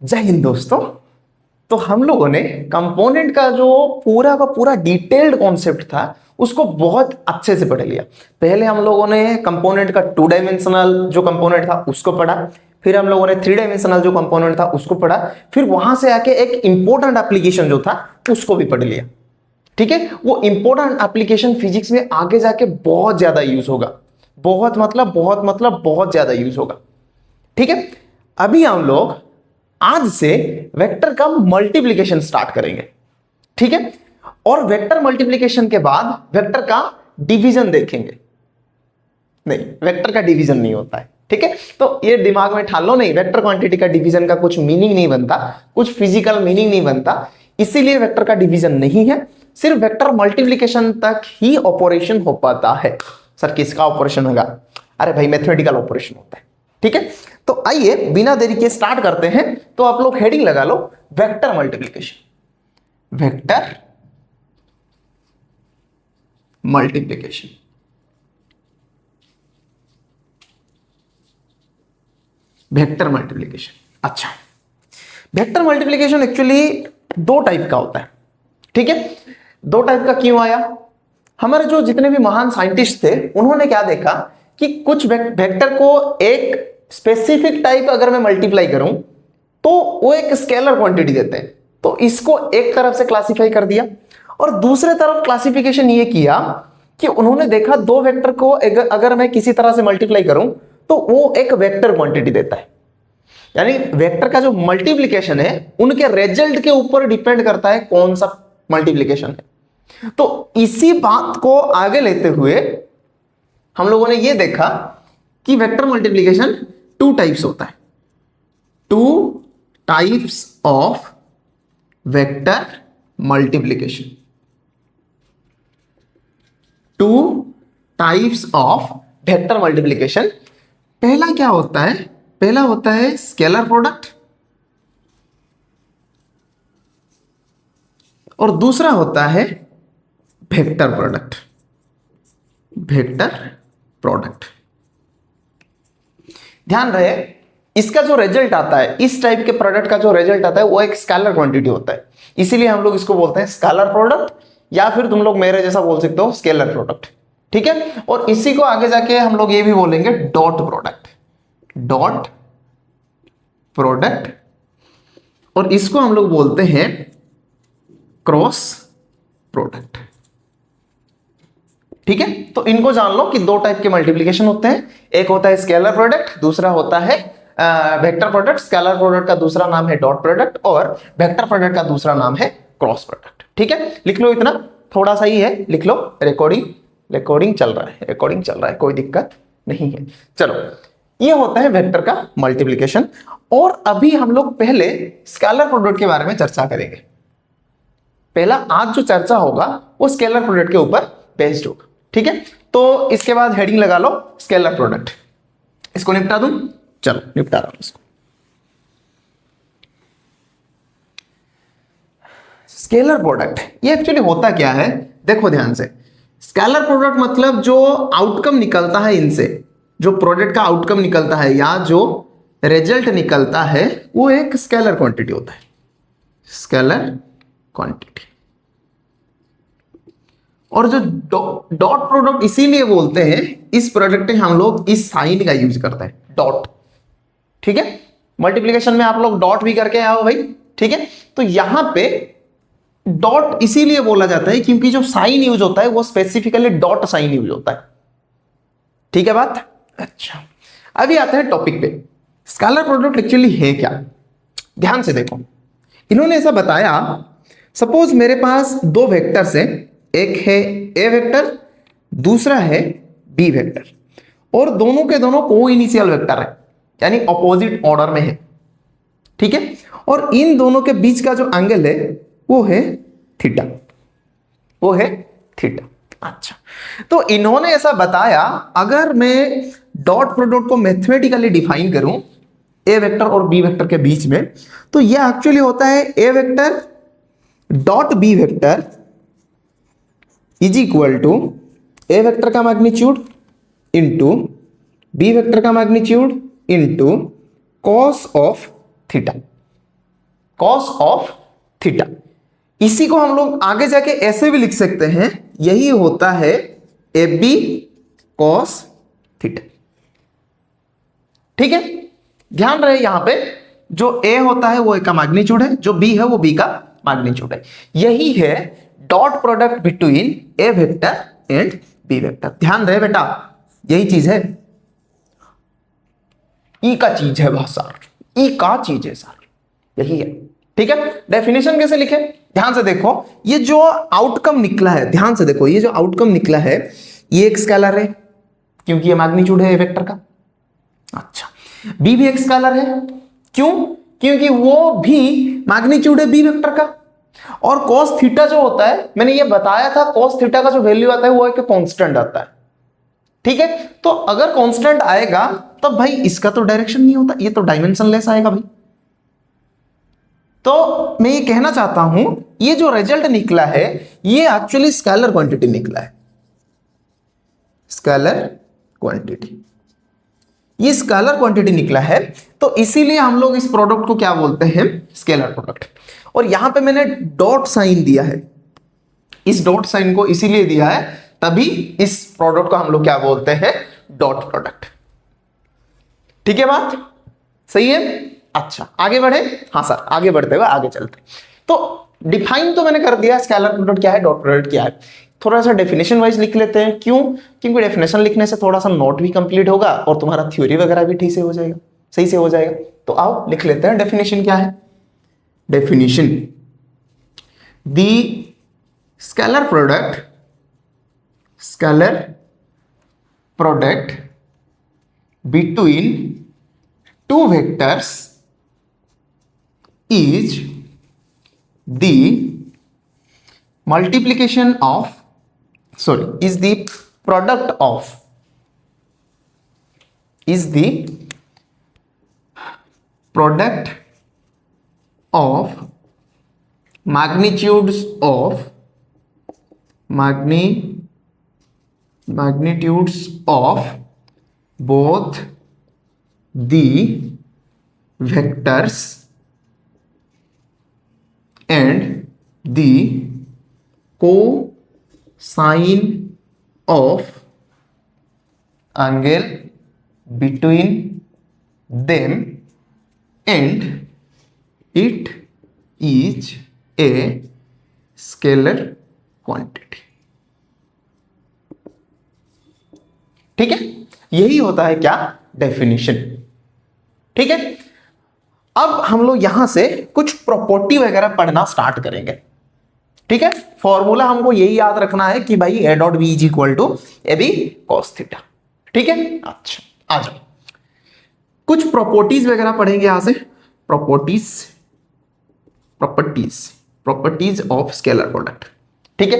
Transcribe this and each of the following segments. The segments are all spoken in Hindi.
जय हिंद दोस्तों। तो हम लोगों ने कंपोनेंट का जो पूरा का पूरा डिटेल्ड कॉन्सेप्ट था उसको बहुत अच्छे से पढ़ लिया। पहले हम लोगों ने कंपोनेंट का 2 डायमेंशनल जो कंपोनेंट था उसको पढ़ा, फिर हम लोगों ने 3 डायमेंशनल जो कंपोनेंट था उसको पढ़ा, फिर वहां से आके एक इंपॉर्टेंट एप्लीकेशन जो था उसको भी पढ़ लिया। ठीक है, वो इंपॉर्टेंट एप्लीकेशन फिजिक्स में आगे जाके बहुत ज्यादा यूज होगा। बहुत ज्यादा यूज होगा। ठीक है, अभी हम लोग आज से वेक्टर का मल्टीप्लिकेशन स्टार्ट करेंगे। ठीक है, और वेक्टर मल्टीप्लिकेशन के बाद वेक्टर का डिवीजन देखेंगे। नहीं, वेक्टर का डिवीजन नहीं होता है। ठीक है, तो ये दिमाग में ठाल लो, नहीं वेक्टर क्वांटिटी का डिवीजन का कुछ मीनिंग नहीं बनता, कुछ फिजिकल मीनिंग नहीं बनता, इसीलिए वेक्टर का डिवीजन नहीं है। सिर्फ वेक्टर मल्टीप्लिकेशन तक ही ऑपरेशन हो पाता है। सर किसका ऑपरेशन होगा? अरे भाई मैथमेटिकल ऑपरेशन होता है। ठीक है, तो आइए बिना देरी के स्टार्ट करते हैं। तो आप लोग हेडिंग लगा लो, vector multiplication. Vector multiplication. Vector multiplication. अच्छा, वेक्टर मल्टीप्लिकेशन एक्चुअली 2 टाइप का होता है। ठीक है, 2 टाइप का क्यों आया? हमारे जो जितने भी महान साइंटिस्ट थे उन्होंने क्या देखा कि कुछ वेक्टर को एक स्पेसिफिक टाइप अगर मैं मल्टीप्लाई करूं तो वो एक स्केलर क्वांटिटी देते हैं, तो इसको एक तरफ से क्लासिफाई कर दिया। और दूसरे तरफ क्लासिफिकेशन ये किया कि उन्होंने देखा 2 वेक्टर को अगर मैं किसी तरह से मल्टीप्लाई करूं तो वो एक वेक्टर क्वांटिटी देता है। यानी वेक्टर का जो मल्टीप्लिकेशन है उनके रिजल्ट के ऊपर डिपेंड करता है कौन सा मल्टीप्लिकेशन है। तो इसी बात को आगे लेते हुए हम लोगों ने यह देखा कि वेक्टर मल्टीप्लिकेशन 2 टाइप्स होता है। 2 types of vector multiplication. 2 types of vector multiplication. पहला क्या होता है? पहला होता है स्केलर प्रोडक्ट और दूसरा होता है वेक्टर प्रोडक्ट। वेक्टर प्रोडक्ट, ध्यान रहे इसका जो रिजल्ट आता है, इस टाइप के प्रोडक्ट का जो रिजल्ट आता है वो एक स्केलर क्वांटिटी होता है, इसीलिए हम लोग इसको बोलते हैं स्केलर प्रोडक्ट, या फिर तुम लोग मेरे जैसा बोल सकते हो स्केलर प्रोडक्ट। ठीक है, और इसी को आगे जाके हम लोग ये भी बोलेंगे डॉट प्रोडक्ट। डॉट प्रोडक्ट, और इसको हम लोग बोलते हैं क्रॉस प्रोडक्ट। ठीक है, तो इनको जान लो कि 2 टाइप के मल्टीप्लिकेशन होते हैं, एक होता है स्केलर प्रोडक्ट, दूसरा होता है वेक्टर प्रोडक्ट। स्केलर प्रोडक्ट का दूसरा नाम है डॉट प्रोडक्ट और वेक्टर प्रोडक्ट का दूसरा नाम है क्रॉस प्रोडक्ट। ठीक है, लिख लो, इतना थोड़ा सा ही है, लिख लो। रिकॉर्डिंग चल रहा है, कोई दिक्कत नहीं है। चलो, ये होता है वेक्टर का मल्टीप्लिकेशन। और अभी हम लोग पहले स्केलर प्रोडक्ट के बारे में चर्चा करेंगे। पहला आज जो चर्चा होगा वो स्केलर प्रोडक्ट के ऊपर बेस्ड होगा। ठीक है, तो इसके बाद हेडिंग लगा लो स्केलर प्रोडक्ट। इसको निपटा दूं? चलो निपटा रहा हूं इसको। स्केलर प्रोडक्ट ये एक्चुअली होता क्या है, देखो ध्यान से। स्केलर प्रोडक्ट मतलब जो आउटकम निकलता है इनसे, जो प्रोडक्ट का आउटकम निकलता है या जो रिजल्ट निकलता है वो एक स्केलर क्वांटिटी होता है। Scalar quantity. और जो डॉट प्रोडक्ट इसीलिए बोलते हैं, इस प्रोडक्ट में हम लोग इस साइन का यूज करते हैं, डॉट। ठीक है, मल्टीप्लिकेशन में आप लोग डॉट भी करके आओ भाई। ठीक है, तो यहां पे डॉट इसीलिए बोला जाता है क्योंकि जो साइन यूज होता है वो स्पेसिफिकली डॉट साइन यूज होता है। ठीक है बात? अच्छा, अभी आते हैं टॉपिक पे। स्केलर प्रोडक्ट एक्चुअली है क्या? ध्यान से देखो, इन्होंने ऐसा बताया, सपोज मेरे पास 2 वेक्टर्स हैं, एक है ए वेक्टर, दूसरा है बी वेक्टर, और दोनों के दोनों को इनिशियल वेक्टर है, यानी ऑपोजिट ऑर्डर में है। ठीक है, और इन दोनों के बीच का जो एंगल है वो है थीटा, वो है थीटा। अच्छा, तो इन्होंने ऐसा बताया, अगर मैं डॉट प्रोडक्ट को मैथमेटिकली डिफाइन करूं ए वेक्टर और बी वेक्टर के बीच में, तो यह एक्चुअली होता है A vector dot B vector is equal to A vector का मैग्नीट्यूड इंटू बी वेक्टर का magnitude into cos of theta. Cos of theta. इसी को हम लोग आगे जाके ऐसे भी लिख सकते हैं, यही होता है ए बी कॉस थीटा। ठीक है, ध्यान रहे यहां पे जो ए होता है वो ए का मैग्नीट्यूड है, जो बी है वो बी का मैग्नीट्यूड है। यही है dot product between A vector and B vector. ध्यान रहे बेटा, यही चीज है, ई का चीज है बहुत सार, ई का चीज है सर, यही है। ठीक है, डेफिनेशन कैसे लिखे, ध्यान से देखो, ये जो आउटकम निकला है, ध्यान से देखो, ये जो आउटकम निकला है ये एक स्केलर है क्योंकि ये मैग्नीट्यूड है ए वेक्टर का। अच्छा, बी भी एक स्केलर है, क्यों? क्योंकि वो भी मैग्नीट्यूड है बी वेक्टर का। और cos थीटा जो होता है, मैंने ये बताया था, cos थीटा का जो वैल्यू आता है वो एक कांस्टेंट आता है। ठीक है, तो अगर कांस्टेंट आएगा तब भाई इसका तो डायरेक्शन नहीं होता, ये तो डायमेंशनलेस आएगा भाई। तो मैं ये कहना चाहता हूं, ये जो रिजल्ट निकला है ये एक्चुअली स्केलर क्वांटिटी निकला है, स्केलर क्वांटिटी, ये स्केलर क्वांटिटी निकला है। तो इसीलिए हम लोग इस प्रोडक्ट को क्या बोलते हैं, स्केलर प्रोडक्ट। और यहां पे मैंने डॉट साइन दिया है, इस डॉट साइन को इसीलिए दिया है, तभी इस प्रोडक्ट को हम लोग क्या बोलते हैं, डॉट प्रोडक्ट। ठीक है, बात सही है। अच्छा, आगे बढ़े। हाँ सर, आगे बढ़ते हुए आगे चलते। तो डिफाइन तो मैंने कर दिया, स्केलर प्रोडक्ट क्या है, डॉट प्रोडक्ट क्या है। थोड़ा सा डेफिनेशन वाइज लिख लेते हैं, क्यों? क्योंकि डेफिनेशन लिखने से थोड़ा सा नोट भी कंप्लीट होगा और तुम्हारा थ्योरी वगैरह भी ठीक से हो जाएगा, सही से हो जाएगा। तो आओ लिख लेते हैं डेफिनेशन क्या है। Definition, the scalar product between two vectors is the multiplication of, sorry, is the product of, is the product of magnitudes of both the vectors and the cosine of angle between them, and it is a scalar quantity। ठीक है, यही होता है क्या, डेफिनेशन। ठीक है, अब हम लोग यहां से कुछ प्रॉपर्टी वगैरह पढ़ना स्टार्ट करेंगे। ठीक है, फॉर्मूला हमको यही याद रखना है कि भाई A dot B is equal to A B cos theta. ठीक है, अच्छा आ जाओ, कुछ प्रॉपर्टीज वगैरह पढ़ेंगे यहां से। Properties of scalar product. ठीक है,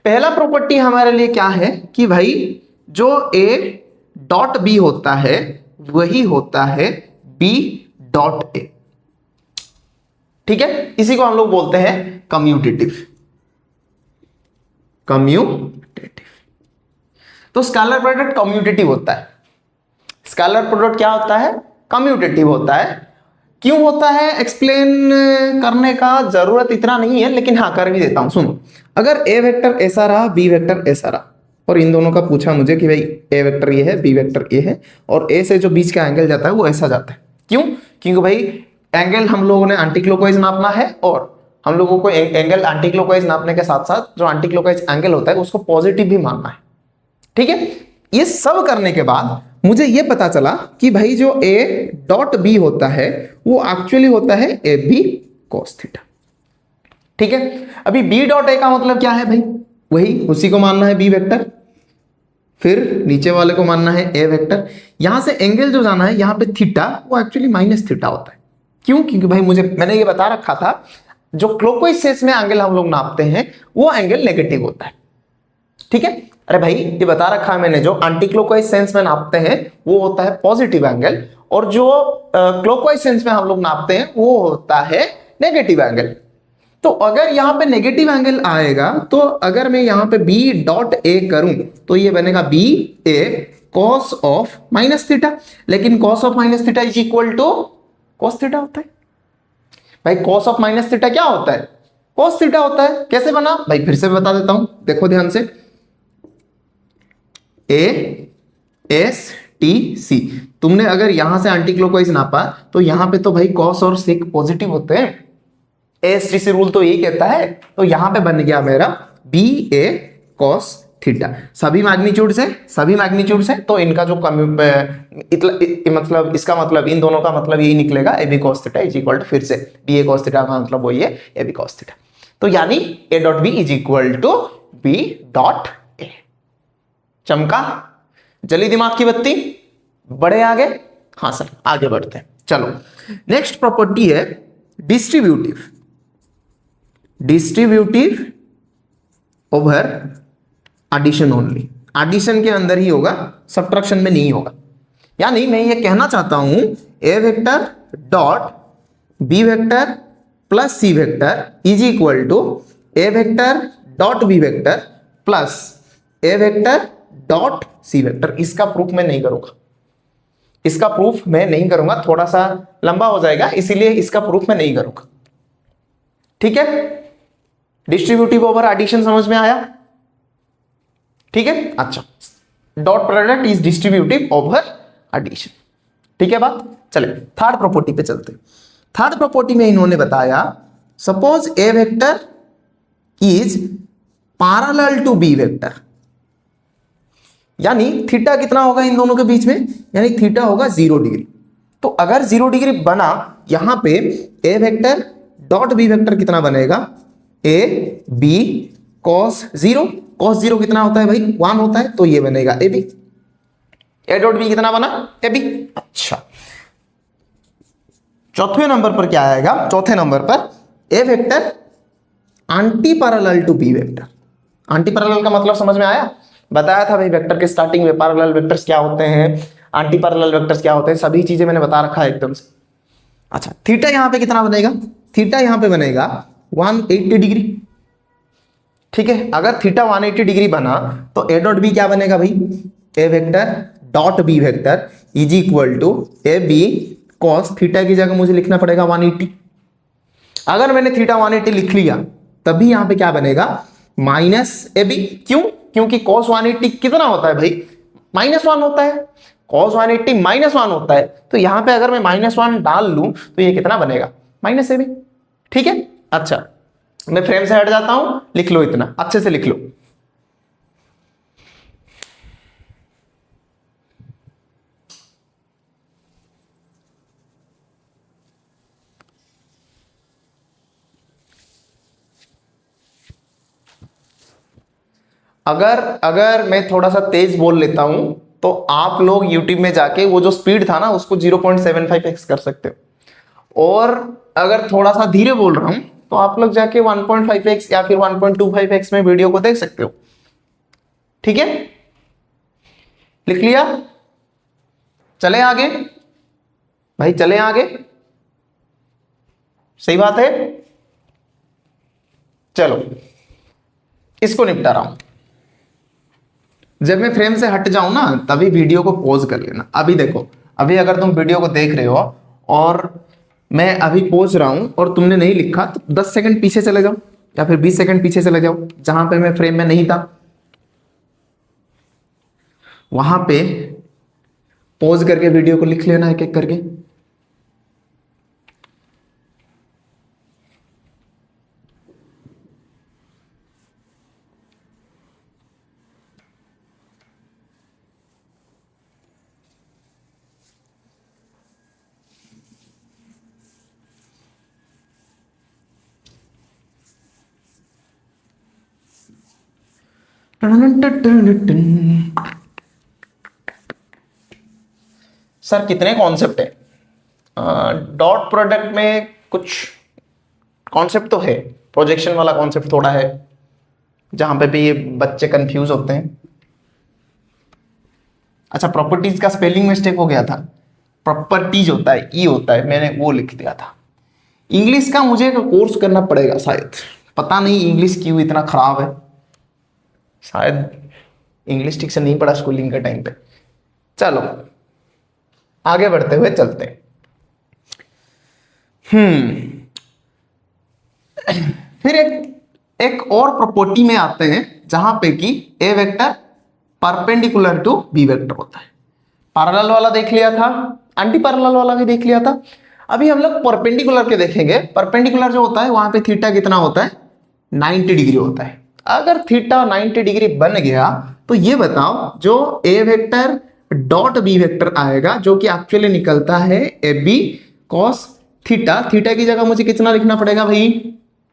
पहला प्रॉपर्टी हमारे लिए क्या है कि भाई जो ए डॉट बी होता है वही होता है बी डॉट ए। ठीक है, इसी को हम लोग बोलते हैं कम्यूटेटिव। तो स्केलर प्रोडक्ट कम्यूटेटिव होता है। स्केलर प्रोडक्ट क्या होता है, कम्यूटेटिव होता है। क्यों होता है, एक्सप्लेन करने का जरूरत इतना नहीं है, लेकिन हाँ कर भी देता हूं। सुनो, अगर ए वेक्टर ऐसा रहा, बी वेक्टर ऐसा रहा, और इन दोनों का पूछा मुझे कि भाई ए वेक्टर ये है, बी वेक्टर ये है, और ए से जो बीच का एंगल जाता है वो ऐसा जाता है। क्यों? क्योंकि भाई एंगल हम लोगों ने एंटी क्लॉकवाइज नापना है, और हम लोगों को एंगल एंटी क्लॉकवाइज नापने के साथ साथ जो एंटी क्लॉकवाइज एंगल होता है उसको पॉजिटिव भी मानना है। ठीक है, ये सब करने के बाद मुझे ये पता चला कि भाई जो ए डॉट बी होता है वो एक्चुअली होता है ए बी कॉस थीटा। ठीक है, अभी बी डॉट ए का मतलब क्या है भाई, वही उसी को मानना है बी वेक्टर, फिर नीचे वाले को मानना है ए वेक्टर। यहां से एंगल जो जाना है यहाँ पे थीटा, वो एक्चुअली माइनस थीटा होता है। क्यों? क्योंकि भाई मैंने ये बता रखा था जो क्लॉकवाइज सेंस में एंगल हम लोग नापते हैं वो एंगल नेगेटिव होता है। ठीक है, अरे भाई ये बता रखा है मैंने, जो एंटी क्लॉकवाइज सेंस में नापते हैं वो होता है पॉजिटिव एंगल, और जो क्लॉकवाइज सेंस में हम लोग नापते हैं वो होता है नेगेटिव एंगल। तो अगर यहां पे नेगेटिव एंगल आएगा, तो अगर मैं यहां पे बी डॉट ए करूं तो ये बनेगा B A cos of minus theta, लेकिन cos of minus theta is equal to cos theta होता है। भाई cos ऑफ माइनस थीटा क्या होता है? cos थीटा होता है। कैसे बना भाई? फिर से बता देता हूं, देखो ध्यान से। ASTC, तुमने अगर यहां से एंटी क्लॉकवाइज नापा तो यहां पे तो भाई cos और sec पॉजिटिव होते हैं, ASTC रूल तो यही कहता है। तो यहां पे बन गया मेरा BA cos थीटा। सभी मैग्नीट्यूड से तो इनका जो मतलब इसका मतलब इन दोनों का मतलब यही निकलेगा, AB cos theta is equal to, फिर से BA cos थीटा का मतलब वही है AB cos थीटा। तो यानी A dot B is equal to B dot A। चमका? जली दिमाग की बत्ती? बढ़े आगे? हाँ सर, आगे बढ़ते हैं। चलो, नेक्स्ट प्रॉपर्टी है distributive over addition only. Addition के अंदर ही होगा, सब्ट्रैक्शन में नहीं होगा। यानी मैं ये कहना चाहता हूं A vector dot B vector plus C vector is equal to A vector dot B vector plus A vector dot C vector. इसका प्रूफ मैं नहीं करूंगा, थोड़ा सा लंबा हो जाएगा, इसीलिए इसका प्रूफ मैं नहीं करूंगा। ठीक है, डिस्ट्रीब्यूटिव ओवर एडिशन समझ में आया? ठीक है, अच्छा, dot product is distributive over addition. ठीक है बात? चले थर्ड प्रॉपर्टी पे चलते। थर्ड प्रॉपर्टी में इन्होंने बताया, suppose A vector is parallel to B vector, यानी थीटा कितना होगा इन दोनों के बीच में? यानी थीटा होगा 0 डिग्री। तो अगर 0 डिग्री बना, यहां पे A vector dot B vector कितना बनेगा? A B cos 0। cos 0 कितना होता है भाई? 1 होता है, तो ये बनेगा AB। A डॉट B कितना बना? AB। अच्छा, चौथे नंबर पर क्या आएगा? चौथे नंबर पर A vector anti parallel to B vector. Anti parallel का मतलब समझ में आया? बताया था भाई वेक्टर के स्टार्टिंग में, पैरेलल वेक्टर्स क्या होते हैं, एंटी पैरेलल वेक्टर्स क्या होते हैं, सभी चीजें मैंने बता रखा है एकदम से। अच्छा, थीटा यहां पे कितना बनेगा? थीटा यहां पे बनेगा 180 डिग्री। ठीक है, अगर थीटा 180 डिग्री बना तो A डॉट B क्या बनेगा भाई? A vector dot B vector is equal to AB cos theta की जगह मुझे लिखना पड़ेगा 180। अगर मैंने थीटा 180 लिख लिया, तभी यहां पे क्या बनेगा? Minus AB। क्यों? क्योंकि cos 180 कितना होता है भाई? -1 होता है। cos 180 -1 होता है, तो यहां पे अगर मैं -1 डाल लूं तो ये कितना बनेगा? -AB। ठीक है, अच्छा, मैं फ्रेम से हट जाता हूं, लिख लो, इतना अच्छे से लिख लो। अगर मैं थोड़ा सा तेज बोल लेता हूं तो आप लोग YouTube में जाके वो जो स्पीड था ना उसको 0.75x कर सकते हो, और अगर थोड़ा सा धीरे बोल रहा हूं तो आप लोग जाके 1.5x या फिर 1.25x में वीडियो को देख सकते हो। ठीक है, लिख लिया? चले आगे भाई, चले आगे। सही बात है, चलो इसको निपटा रहा हूं। जब मैं फ्रेम से हट जाऊं ना, तभी वीडियो को पॉज कर लेना। अभी देखो, अभी अगर तुम वीडियो को देख रहे हो और मैं अभी पॉज रहा हूं और तुमने नहीं लिखा, तो 10 सेकंड पीछे चले जाओ या फिर 20 सेकंड पीछे चले जाओ, जहां पे मैं फ्रेम में नहीं था वहां पे पॉज करके वीडियो को लिख लेना एक एक करके। सर कितने कॉन्सेप्ट है? डॉट प्रोडक्ट में कुछ कॉन्सेप्ट तो है, प्रोजेक्शन वाला कॉन्सेप्ट थोड़ा है, जहां पे भी ये बच्चे कंफ्यूज होते हैं। अच्छा, प्रॉपर्टीज का स्पेलिंग मिस्टेक हो गया था, प्रॉपर्टीज होता है, ई होता है, मैंने वो लिख दिया था। इंग्लिश का मुझे कोर्स करना पड़ेगा शायद, पता नहीं इंग्लिश क्यों इतना खराब है, शायद इंग्लिश ठीक से नहीं पढ़ा स्कूलिंग के टाइम पे। चलो आगे बढ़ते हुए चलते हैं। फिर एक और प्रॉपर्टी में आते हैं जहां पे कि A vector perpendicular to B vector होता है। पैरेलल वाला देख लिया था, एंटी पैरेलल वाला भी देख लिया था। अभी हम लोग परपेंडिकुलर के देखेंगे। परपेंडिकुलर जो होता है वहां पे थीटा कितना होता है, 90 डिग्री होता है। अगर थीटा 90 डिग्री बन गया तो ये बताओ जो A vector dot B vector आएगा जो कि एक्चुअली निकलता है A B cos theta, theta की जगह मुझे कितना लिखना पड़ेगा भाई,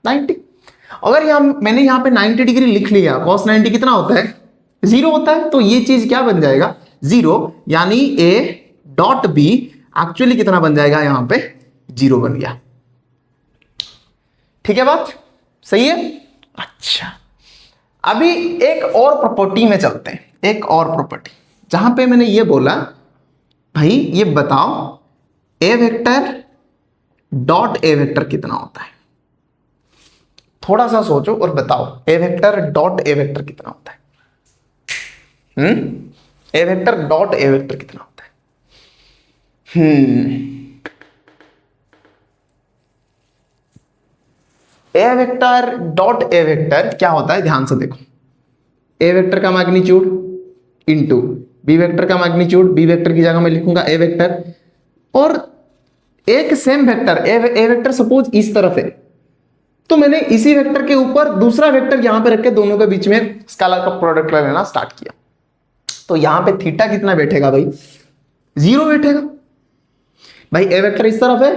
90। अगर मैंने यहाँ पे 90 डिग्री लिख लिया, cos 90 कितना होता है, 0 होता है, तो ये चीज क्या बन जाएगा, 0, यानी ए डॉट बी एक्चुअली कितना बन जाएगा, यहां पे 0 बन गया। ठीक है, बात सही है। अच्छा, अभी एक और प्रॉपर्टी में चलते हैं, एक और प्रॉपर्टी जहां पे मैंने ये बोला भाई ये बताओ ए वेक्टर डॉट ए वेक्टर कितना होता है। थोड़ा सा सोचो और बताओ ए वेक्टर डॉट ए वेक्टर कितना होता है। A vector dot A vector कितना होता है। A vector dot A vector क्या होता है, ध्यान से देखो। ए वेक्टर का मैग्नीट्यूड इंटू बी वेक्टर का मैग्नीट्यूड, बी वेक्टर की जगह मैं लिखूंगा ए वेक्टर, और एक same vector A vector suppose इस तरफ है, तो मैंने इसी वेक्टर के ऊपर दूसरा वेक्टर यहां पे रख के दोनों के बीच में स्केलर का प्रोडक्ट लेना स्टार्ट किया, तो यहां पे थीटा कितना बैठेगा भाई, 0 बैठेगा। भाई ए वेक्टर इस तरफ है,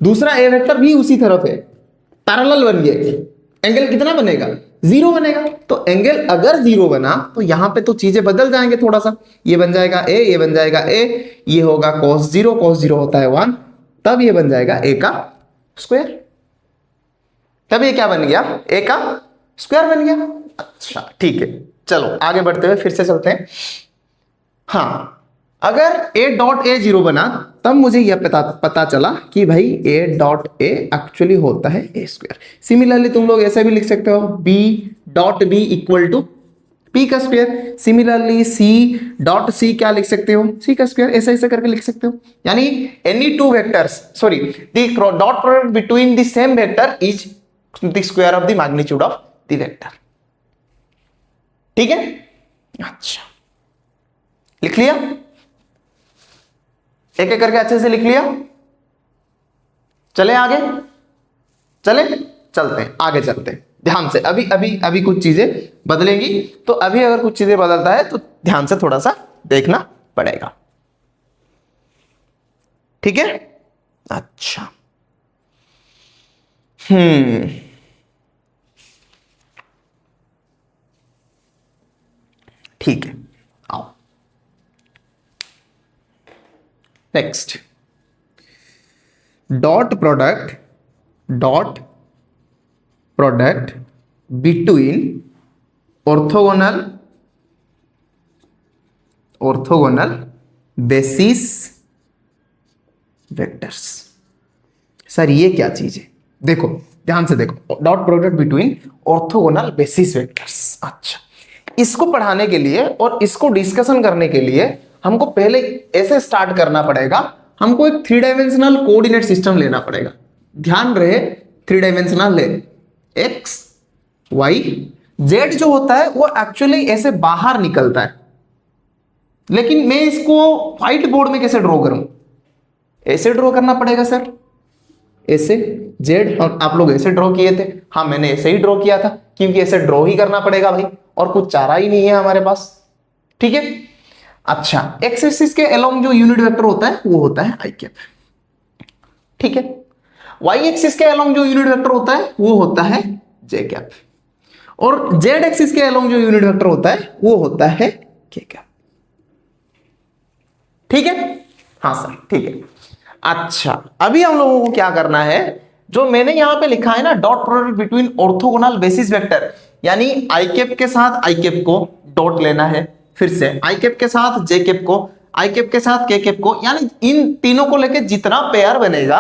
दूसरा ए वेक्टर भी उसी तरफ है, पैरेलल बन गए, एंगल कितना बनेगा, 0 बनेगा। तो एंगल अगर 0 बना तो यहां पे तो चीजें बदल जाएंगे थोड़ा सा, ये बन जाएगा ए, ये बन जाएगा ए, ये होगा cos 0 होता है 1, तब ये बन जाएगा ए का स्क्वायर, तब ये क्या बन गया, ए का स्क्वायर बन गया। अच्छा ठीक है, चलो आगे बढ़ते हुए फिर से चलते हैं। हाँ, अगर ए डॉट ए 0 बना तब मुझे यह पता चला कि भाई ए डॉट ए एक्चुअली होता है ए स्क्वायर। सिमिलरली तुम लोग ऐसे भी लिख सकते हो, B dot B equal to P का square. Similarly C dot C क्या लिख सकते हो, सी का स्क्वायर। ऐसे ऐसे करके लिख सकते हो, यानी any two vectors, sorry the dot product between the same vector is the square of the magnitude of the vector. ठीक है, अच्छा लिख लिया, एक एक करके अच्छे से लिख लिया। चले आगे, चलते हैं, आगे चलते हैं ध्यान से। अभी कुछ चीजें बदलेंगी, तो अभी अगर कुछ चीजें बदलता है तो ध्यान से थोड़ा सा देखना पड़ेगा। ठीक है, अच्छा ठीक है, आओ next. Dot product between orthogonal basis vectors. Sir ये क्या चीज है, देखो ध्यान से देखो, dot product between orthogonal basis vectors. अच्छा, इसको पढ़ाने के लिए और इसको डिस्कशन करने के लिए हमको पहले ऐसे स्टार्ट करना पड़ेगा, हमको एक 3 डायमेंशनल कोऑर्डिनेट सिस्टम लेना पड़ेगा। ध्यान रहे 3 डायमेंशनल है, एक्स वाई जेड जो होता है वो एक्चुअली ऐसे बाहर निकलता है, लेकिन मैं इसको व्हाइट बोर्ड में कैसे ड्रॉ करूं, ऐसे ड्रॉ करना पड़ेगा सर, ऐसे जेड। और आप लोग ऐसे ड्रॉ किए थे, हाँ मैंने ऐसे ही ड्रॉ किया था, क्योंकि ऐसे ड्रॉ ही करना पड़ेगा भाई, और कुछ चारा ही नहीं है हमारे पास। ठीक है, अच्छा एक्स एक्सिस के अलोंग जो यूनिट वेक्टर होता है वो होता है आई कैप। ठीक है, वाई एक्सिस के अलोंग जो यूनिट वेक्टर होता है वो होता है जे कैप, और जेड एक्सिस के अलोंग जो यूनिट वेक्टर होता है वो होता है के कैप। ठीक है, हाँ सर ठीक है। अच्छा, अभी हम लोगों को क्या करना है, जो मैंने यहां पे लिखा है ना, dot product between orthogonal basis vector, यानी आई कैप के साथ आई कैप को डॉट लेना है, फिर से आई कैप के साथ जे कैप को, आई कैप के साथ के कैप को, यानी इन तीनों को लेके जितना पेयर बनेगा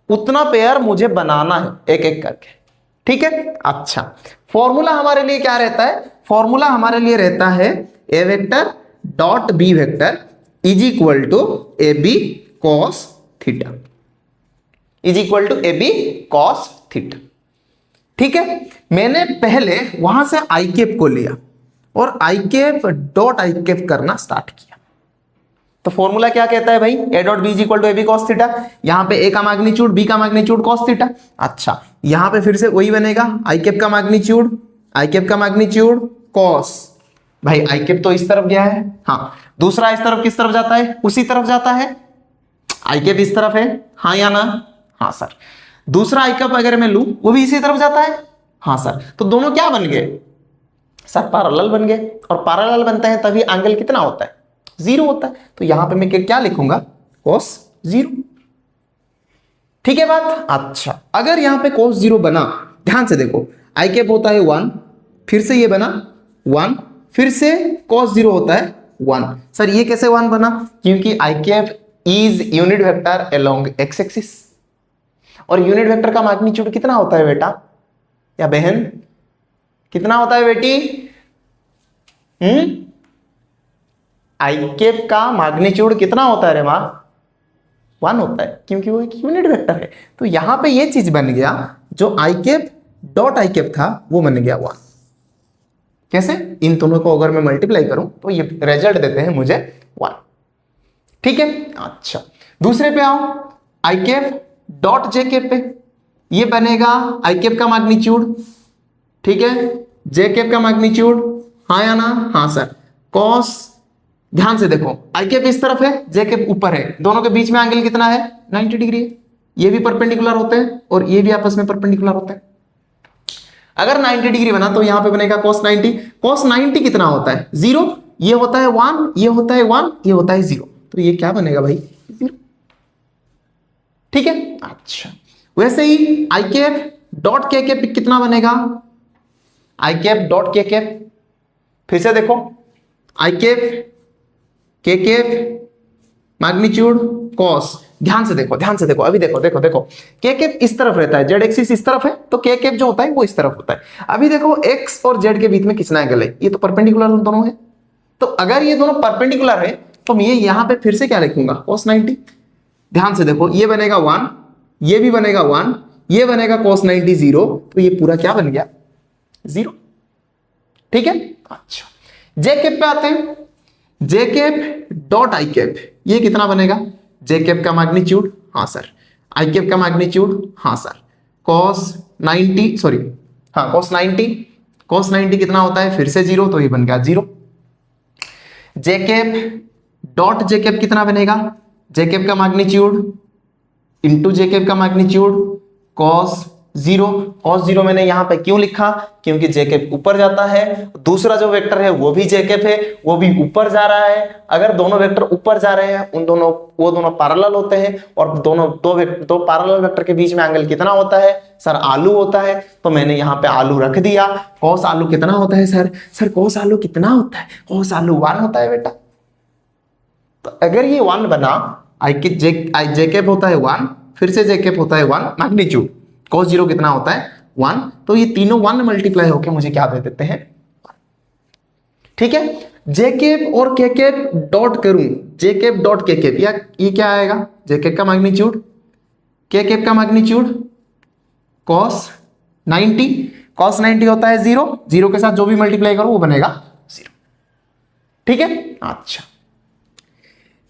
उतना पेयर मुझे बनाना है एक एक करके। ठीक है, अच्छा फॉर्मूला हमारे लिए क्या रहता है, फॉर्मूला हमारे लिए रहता है A vector dot B vector is equal to A B cos theta, is equal to A B cos theta. ठीक है, मैंने पहले वहां से आई कैप को लिया और I cap dot I cap करना स्टार्ट किया। तो फॉर्मूला क्या कहता है भाई, A dot B is equal to A B cos theta. यहां पे ए का मैग्नीट्यूड बी का मैग्नीट्यूड कॉस थीटा। अच्छा, यहां पे फिर से वही बनेगा, आई कैप का मैग्नीट्यूड कॉस। भाई आई कैप तो इस तरफ गया है, हाँ, दूसरा इस तरफ किस तरफ जाता है, उसी तरफ जाता है। आई कैप इस तरफ है, हाँ या ना, हाँ सर। दूसरा आई कैप अगर मैं लूं वो भी इसी तरफ जाता है, हाँ सर। तो दोनों क्या बन गए सर, पैरेलल बन गए। और पैरेलल बनते हैं तभी एंगल कितना होता है, 0 होता है। तो यहां पे मैं क्या लिखूंगा, cos 0। ठीक है बात। अच्छा, अगर यहां पे cos 0 बना, ध्यान से देखो, आई कैप होता है 1, फिर से ये बना 1, फिर से cos 0 होता है 1। सर ये कैसे 1 बना, क्योंकि I cap is unit vector along X axis, और यूनिट वेक्टर का मैग्नीट्यूड कितना होता है बेटा या बहन, कितना होता है बेटी, आई कैप का मैग्नीट्यूड कितना होता है रे मां, 1 होता है, क्योंकि वो एक यूनिट वेक्टर है। तो यहां पे ये चीज बन गया, जो आई कैप डॉट आई कैप था वो बन गया 1। कैसे, इन दोनों को अगर मैं मल्टीप्लाई करूं तो ये रिजल्ट देते हैं मुझे 1। ठीक है। अच्छा, दूसरे पे आओ, आई कैप डॉट जे कैप पे, ये बनेगा आई कैप का मैग्नीट्यूड, ठीक है, जे कैप का मैग्नीट्यूड, हाँ या ना, हाँ सर, कॉस। ध्यान से देखो, आई कैप इस तरफ है, जे कैप ऊपर है, दोनों के बीच में एंगल कितना है, 90 डिग्री है। ये भी परपेंडिकुलर होते हैं और ये भी आपस में परपेंडिकुलर होते हैं। अगर 90 डिग्री बना तो यहां पे बनेगा cos 90। cos 90 कितना होता है, 0, ये होता है 1, ये होता है 1, ये होता है 0। तो ये क्या बनेगा भाई, 0। ठीक है। अच्छा, वैसे ही आई कैप डॉट के कैप कितना बनेगा, I cap dot K cap, फिर से देखो, आई कैप के कैप मैग्नीट्यूड कॉस। ध्यान से देखो, अभी देखो, के कैप इस तरफ रहता है, जेड एक्सिस इस तरफ है, तो के कैप जो होता है वो इस तरफ होता है। अभी देखो, एक्स और जेड के बीच में कितना एंगल है, ये तो परपेंडिकुलर दोनों है। तो अगर ये दोनों परपेंडिकुलर है तो मैं यहां पे फिर से क्या लिखूंगा, cos 90। ध्यान से देखो, ये बनेगा 1, ये भी बनेगा 1, ये बनेगा cos 90 0, तो ये पूरा क्या बन गया, 0। ठीक है। अच्छा, जे कैप पे आते हैं, जे कैप डॉट आई कैप, ये कितना बनेगा, जे कैप का मैग्नीट्यूड, हाँ सर, आई कैप का मैग्नीट्यूड, हाँ सर, cos 90, सॉरी, हाँ cos 90 कितना होता है, फिर से 0, तो ये बन गया 0। जे कैप डॉट जे कैप कितना बनेगा, जे कैप का मैग्नीट्यूड इंटू जे कैप का मैग्नीट्यूड cos 0 मैंने यहां पे क्यों लिखा, क्योंकि जे कैप ऊपर जाता है, दूसरा जो वेक्टर है वो भी जे कैप है, वो भी ऊपर जा रहा है। अगर दोनों वेक्टर ऊपर जा रहे हैं, वो दोनों पैरेलल होते हैं, और दो पैरेलल वेक्टर के बीच में एंगल कितना होता है सर, आलू होता है। तो मैंने यहाँ पे आलू रख दिया। cos आलू कितना होता है सर, cos आलू कितना होता है, cos आलू 1 होता है बेटा। तो अगर ये 1 बना, जे कैप होता है 1, फिर से जे कैप होता है 1, मैग्नीट्यूड cos 0 कितना होता है 1, तो ये तीनों 1 मल्टीप्लाई होकर मुझे क्या दे देते हैं, ठीक है। जे कैप और के कैप डॉट करूं, जे कैप डॉट के कैप, या ये क्या आएगा, जे कैप का मैग्नीट्यूड, के कैप का मैग्नीट्यूड cos 90 होता है 0 के साथ जो भी मल्टीप्लाई करो वो बनेगा 0। ठीक है। अच्छा,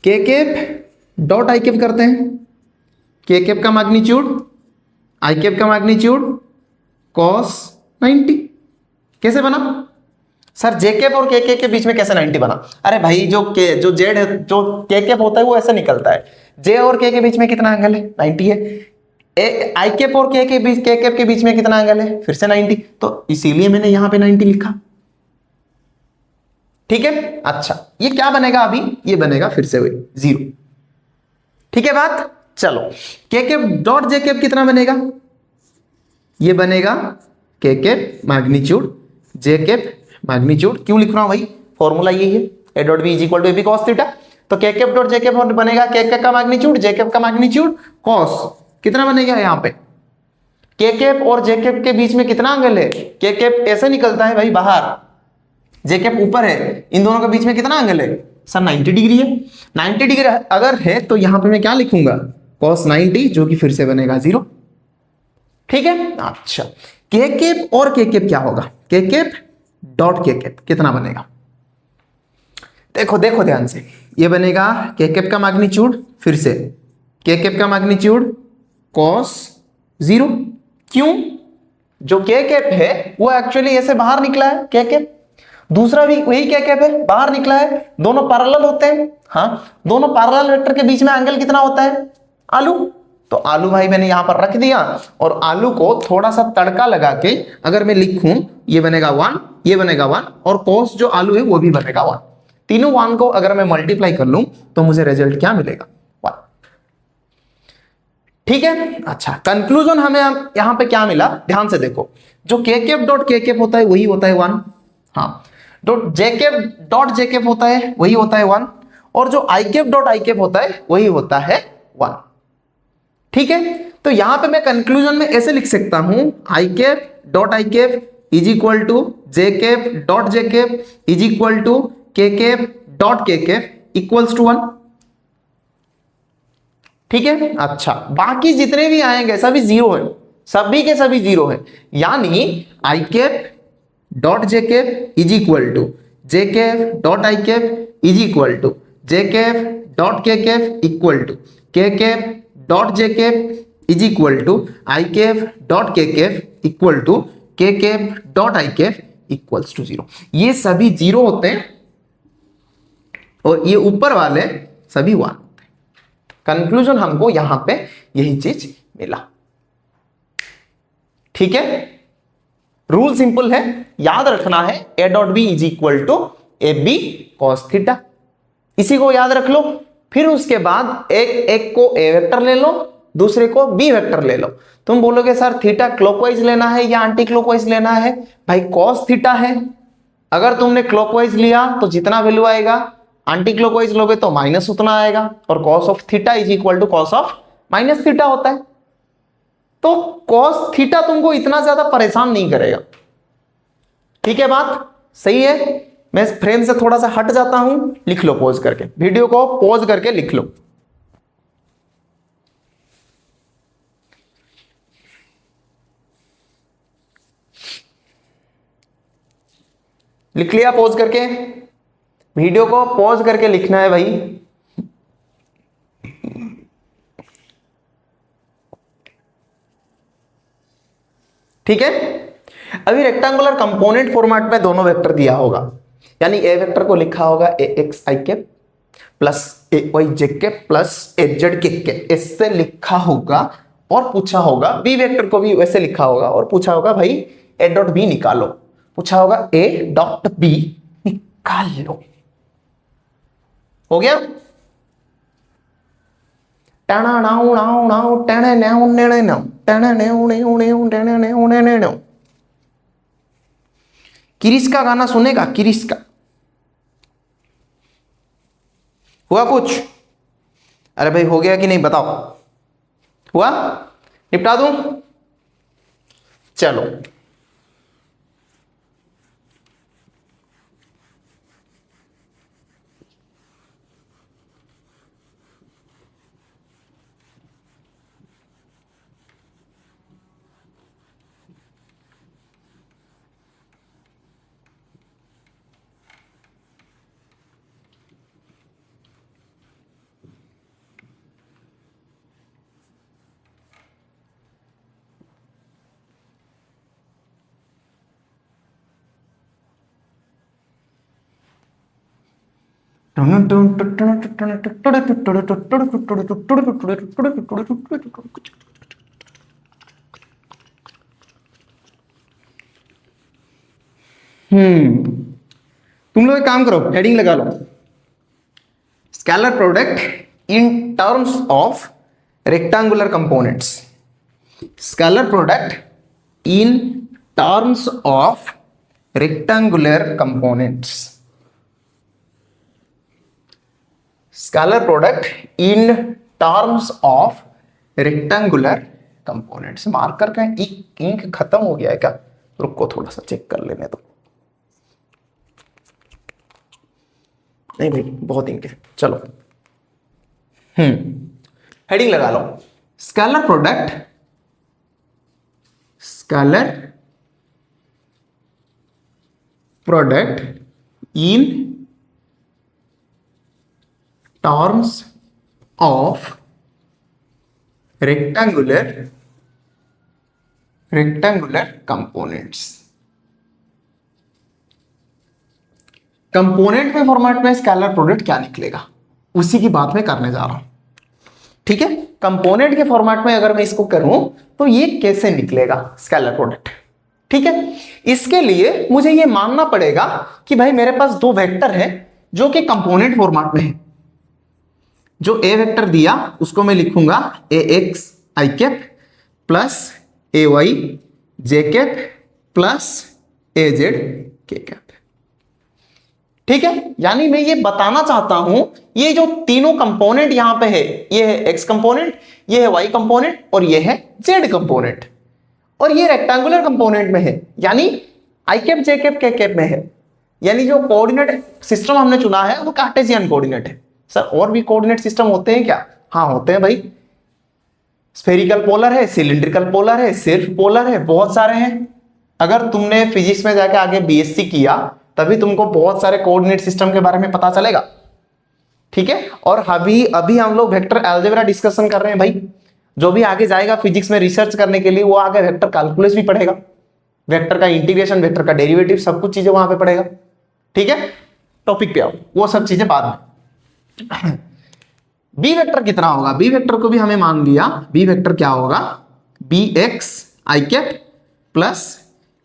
के कैप डॉट आई कैप करते हैं, के कैप का मैग्नीट्यूड, आई कैप का मैग्नीट्यूड cos 90 कैसे बना सर, जे कैप और के के बीच में कैसे 90 बना। अरे भाई, जो जेड है, जो के कैप होता है वो ऐसे निकलता है, जे और के बीच में कितना एंगल है, 90 है। आई कैप और के कैप के बीच में कितना एंगल है, फिर से 90, तो इसीलिए मैंने यहां पे 90 लिखा। ठीक है। अच्छा, ये क्या बनेगा अभी, ये बनेगा फिर से वही 0। ठीक है बात। चलो, के कैप डॉट जे कैप कितना बनेगा, ये बनेगा K cap magnitude J cap magnitude. क्यों लिख रहा हूं भाई, फॉर्मूला यही है, A dot B is equal to A B cos theta. तो K cap dot J cap बनेगा के कैप का मैग्नीट्यूड, जे कैप का मैग्नीट्यूड कॉस, कितना बनेगा यहां पे, के कैप और जे कैप के बीच में कितना एंगल है, के कैप ऐसे निकलता है भाई बाहर, जे कैप ऊपर है, इन दोनों के बीच में कितना एंगल है सर, 90 डिग्री है। 90 डिग्री अगर है तो यहां पे मैं क्या लिखूंगा, cos 90, जो कि फिर से बनेगा 0। ठीक है। अच्छा, के कैप और के कैप क्या होगा, के कैप डॉट के कैप कितना बनेगा, देखो देखो ध्यान से, ये बनेगा के कैप का मैग्नीट्यूड, फिर से के कैप का मैग्नीट्यूड cos 0। क्यों, जो के कैप है वो एक्चुअली ऐसे बाहर निकला है के कैप, दूसरा भी वही के कैप है बाहर निकला है, दोनों पैरेलल होते हैं। हाँ, दोनों पैरेलल वेक्टर के बीच में एंगल कितना होता है, आलू। तो आलू भाई मैंने यहां पर रख दिया, और आलू को थोड़ा सा तड़का लगा के अगर मैं लिखूं, ये बनेगा 1, ये बनेगा 1, और cos जो आलू है वो भी बनेगा 1। तीनों 1 को अगर मैं मल्टीप्लाई कर लूं तो मुझे रिजल्ट क्या मिलेगा, 1। ठीक है, अच्छा कंक्लूजन हमें यहां पे क्या मिला, ध्यान से देखो, जो के कैप डॉट के कैप होता है वही होता है 1, हाँ, dot J cap dot J cap होता है वही होता है 1, और जो आई कैप डॉट आई कैप होता है वही होता है 1। ठीक है, तो यहां पे मैं कंक्लूजन में ऐसे लिख सकता हूं, I cap dot I cap is equal to J cap dot J cap is equal to K cap dot K cap equals to 1। ठीक है, अच्छा बाकी जितने भी आएंगे सभी जीरो है, सभी के सभी जीरो है, यानी I cap dot J cap is equal to J cap dot I cap is equal to J cap dot K cap equal to K cap dot J cap is equal to I cap dot K cap equal to K cap dot I cap equals to 0। ये सभी जीरो होते हैं और ये ऊपर वाले सभी 1 होते हैं। कंक्लूजन हमको यहां पे यही चीज मिला। ठीक है, रूल सिंपल है, याद रखना है A dot B is equal to A B cos theta, इसी को याद रख लो। फिर उसके बाद एक को ए वेक्टर ले लो, दूसरे को बी वेक्टर ले लो। तुम बोलोगे सर थीटा क्लॉकवाइज लेना है या एंटी क्लॉकवाइज लेना है, भाई कॉस थीटा है, अगर तुमने क्लॉकवाइज लिया तो जितना वैल्यू आएगा, एंटी क्लॉकवाइज लोगे तो माइनस उतना आएगा, और cos of theta is equal to cos of minus theta होता है। तो कॉस थीटा तुमको इतना ज्यादा परेशान नहीं करेगा। ठीक है, बात सही है। मैं इस फ्रेम से थोड़ा सा हट जाता हूं, लिख लो पॉज करके, वीडियो को पॉज करके लिख लो। लिख लिया पॉज करके, वीडियो को पॉज करके लिखना है भाई। ठीक है, अभी रेक्टेंगुलर कंपोनेंट फॉर्मेट में दोनों वेक्टर दिया होगा, यानी ए वेक्टर को लिखा होगा A X I cap plus A Y J cap plus A Z K cap, इससे लिखा होगा, और पूछा होगा बी वेक्टर को भी वैसे लिखा होगा, और पूछा होगा भाई ए डॉट बी निकालो, पूछा होगा ए डॉट बी निकाल लो। हो गया, टाणा नाउ नाउ नाउ टेणे नेउ नेणे नेउ टेणे नेउ नेउ नेउ टेणे नेउ नेणे नेउ। किरिस का गाना सुनेगा, किरिस का हुआ कुछ? अरे भाई हो गया कि नहीं बताओ, हुआ? निपटा दूं? चलो तुम लोग एक काम करो, हेडिंग लगा लो, scalar product in terms of rectangular components. Scalar product in terms of rectangular components. Scalar product in terms of rectangular components. Marker का इंक खत्म हो गया है क्या? रुको थोड़ा सा चेक कर लेने दो। नहीं भाई बहुत इंक है, चलो हेडिंग लगा लो, scalar product product in terms of rectangular components. Component में फॉर्मेट में स्केलर प्रोडक्ट क्या निकलेगा, उसी की बात मैं करने जा रहा हूं। ठीक है, कंपोनेंट के फॉर्मेट में अगर मैं इसको करूं तो ये कैसे निकलेगा स्केलर प्रोडक्ट। ठीक है, इसके लिए मुझे ये मानना पड़ेगा कि भाई मेरे पास दो वेक्टर है जो कि कंपोनेंट फॉर्मेट में है। जो ए वेक्टर दिया उसको मैं लिखूंगा ए X I cap plus A Y J cap plus A Z K cap. ठीक है, यानी मैं ये बताना चाहता हूं ये जो तीनों कंपोनेंट यहां पे है, ये है एक्स कंपोनेंट, ये है वाई कंपोनेंट और ये है जेड कंपोनेंट, और ये रेक्टेंगुलर कंपोनेंट में है, यानी आई कैप जे कैप के कैप में है। यानी जो कोऑर्डिनेट सिस्टम हमने चुना है वो कार्टेशियन कोऑर्डिनेट है। सर और भी कोऑर्डिनेट सिस्टम होते हैं क्या? हाँ होते हैं भाई, स्फेरिकल पोलर है, सिलिंड्रिकल पोलर है, सिर्फ पोलर है, बहुत सारे हैं। अगर तुमने फिजिक्स में जाके आगे बीएससी किया तभी तुमको बहुत सारे कोऑर्डिनेट सिस्टम के बारे में पता चलेगा। ठीक है, और अभी हम लोग वेक्टर अलजेब्रा डिस्कशन कर रहे हैं भाई। जो भी आगे जाएगा फिजिक्स में रिसर्च करने के लिए वो आगे वेक्टर कैलकुलस भी पढ़ेगा, वेक्टर का इंटीग्रेशन, वेक्टर का डेरिवेटिव, सब कुछ चीजें वहां पे पढ़ेगा। ठीक है, टॉपिक पे आओ, वो सब चीजें बाद में। बी वेक्टर कितना होगा? बी वेक्टर को भी हमें मान लिया, बी वेक्टर क्या होगा? B X I cap plus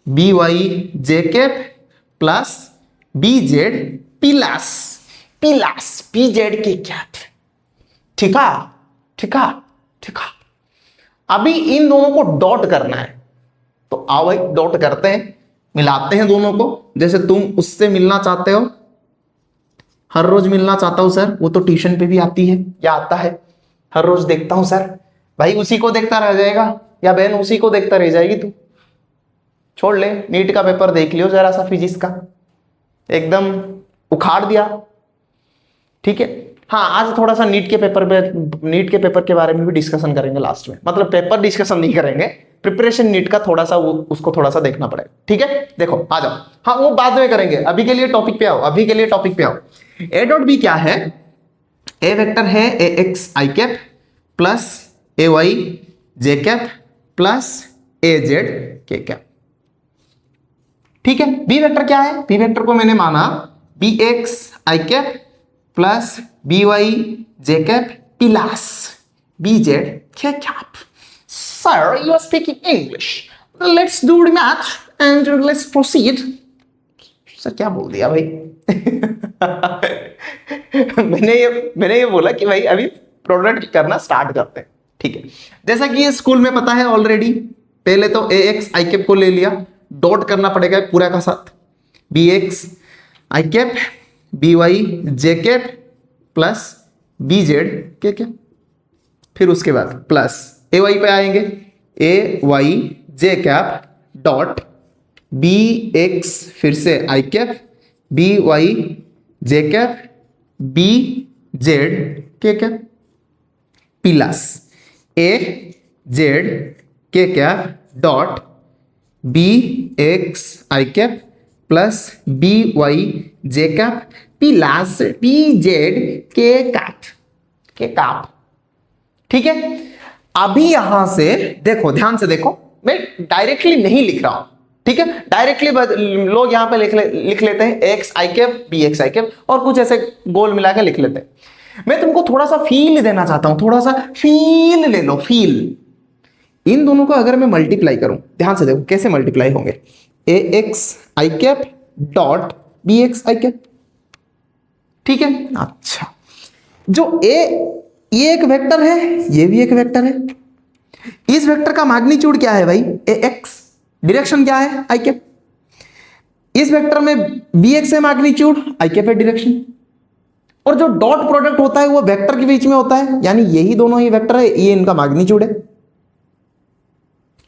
B Y J cap plus B Z plus P Z K cap. ठीक है, ठीक है, ठीक है। अभी इन दोनों को डॉट करना है, तो आओ भाई डॉट करते हैं, मिलाते हैं दोनों को। जैसे तुम उससे मिलना चाहते हो, हर रोज मिलना चाहता हूं सर, वो तो ट्यूशन पे भी आती है या आता है, हर रोज देखता हूं सर। भाई उसी को देखता रह जाएगा या बहन उसी को देखता रह जाएगी तू? छोड़ ले, नीट का पेपर देख लियो जरा सा, फिजिक्स का एकदम उखाड़ दिया। ठीक है, हाँ आज थोड़ा सा नीट के पेपर के बारे में भी डिस्कशन करेंगे लास्ट में। मतलब पेपर डिस्कशन नहीं करेंगे, प्रिपरेशन नीट का थोड़ा सा उसको थोड़ा सा देखना पड़ेगा। ठीक है, देखो आ जाओ, हाँ वो बाद में करेंगे, अभी के लिए टॉपिक पे आओ। ए डॉट बी क्या है? ए वेक्टर है A X I cap plus A Y J cap plus A Z K cap. ठीक है, बी वेक्टर क्या है? बी वेक्टर को मैंने माना B X I cap plus B Y J cap plus B Z K cap. Sir you are speaking English, let's do the math and let's proceed. Sir क्या बोल दिया भाई? मैंने ये बोला कि भाई अभी प्रोडक्ट करना स्टार्ट करते हैं। ठीक है, जैसा कि ये स्कूल में पता है ऑलरेडी, पहले तो ए एक्स आई कैप को ले लिया, डॉट करना पड़ेगा पूरा का साथ, B X I cap B Y J cap plus B Z K cap. फिर उसके बाद प्लस ए वाई पे आएंगे, ए Y J cap dot B x फिर से आई cap B Y J cap B Z K cap plus A Z K cap dot B X I cap plus B Y J cap plus B Z K cap. ठीक है, अभी यहां से देखो, ध्यान से देखो, मैं डायरेक्टली नहीं लिख रहा हूं। ठीक है, डायरेक्टली लोग यहां पे लिख लेते हैं x I cap B X I cap और कुछ ऐसे गोल मिला के लिख लेते हैं। मैं तुमको थोड़ा सा फील देना चाहता हूं, थोड़ा सा फील ले लो, फील। इन दोनों को अगर मैं मल्टीप्लाई करूं, ध्यान से देखो कैसे मल्टीप्लाई होंगे, ए X I cap dot B X I cap. ठीक है, अच्छा जो ये एक वेक्टर है, ये भी एक वेक्टर है। इस वेक्टर का मैग्नीट्यूड क्या है भाई? ए एक्स। डायरेक्शन क्या है? आई कैप। इस वेक्टर में बी एक्स है मैग्नीट्यूड, आई कैप है डायरेक्शन। और जो डॉट प्रोडक्ट होता है वो वेक्टर के बीच में होता है, यानी यही दोनों ही वेक्टर है, ये इनका मैग्नीट्यूड है।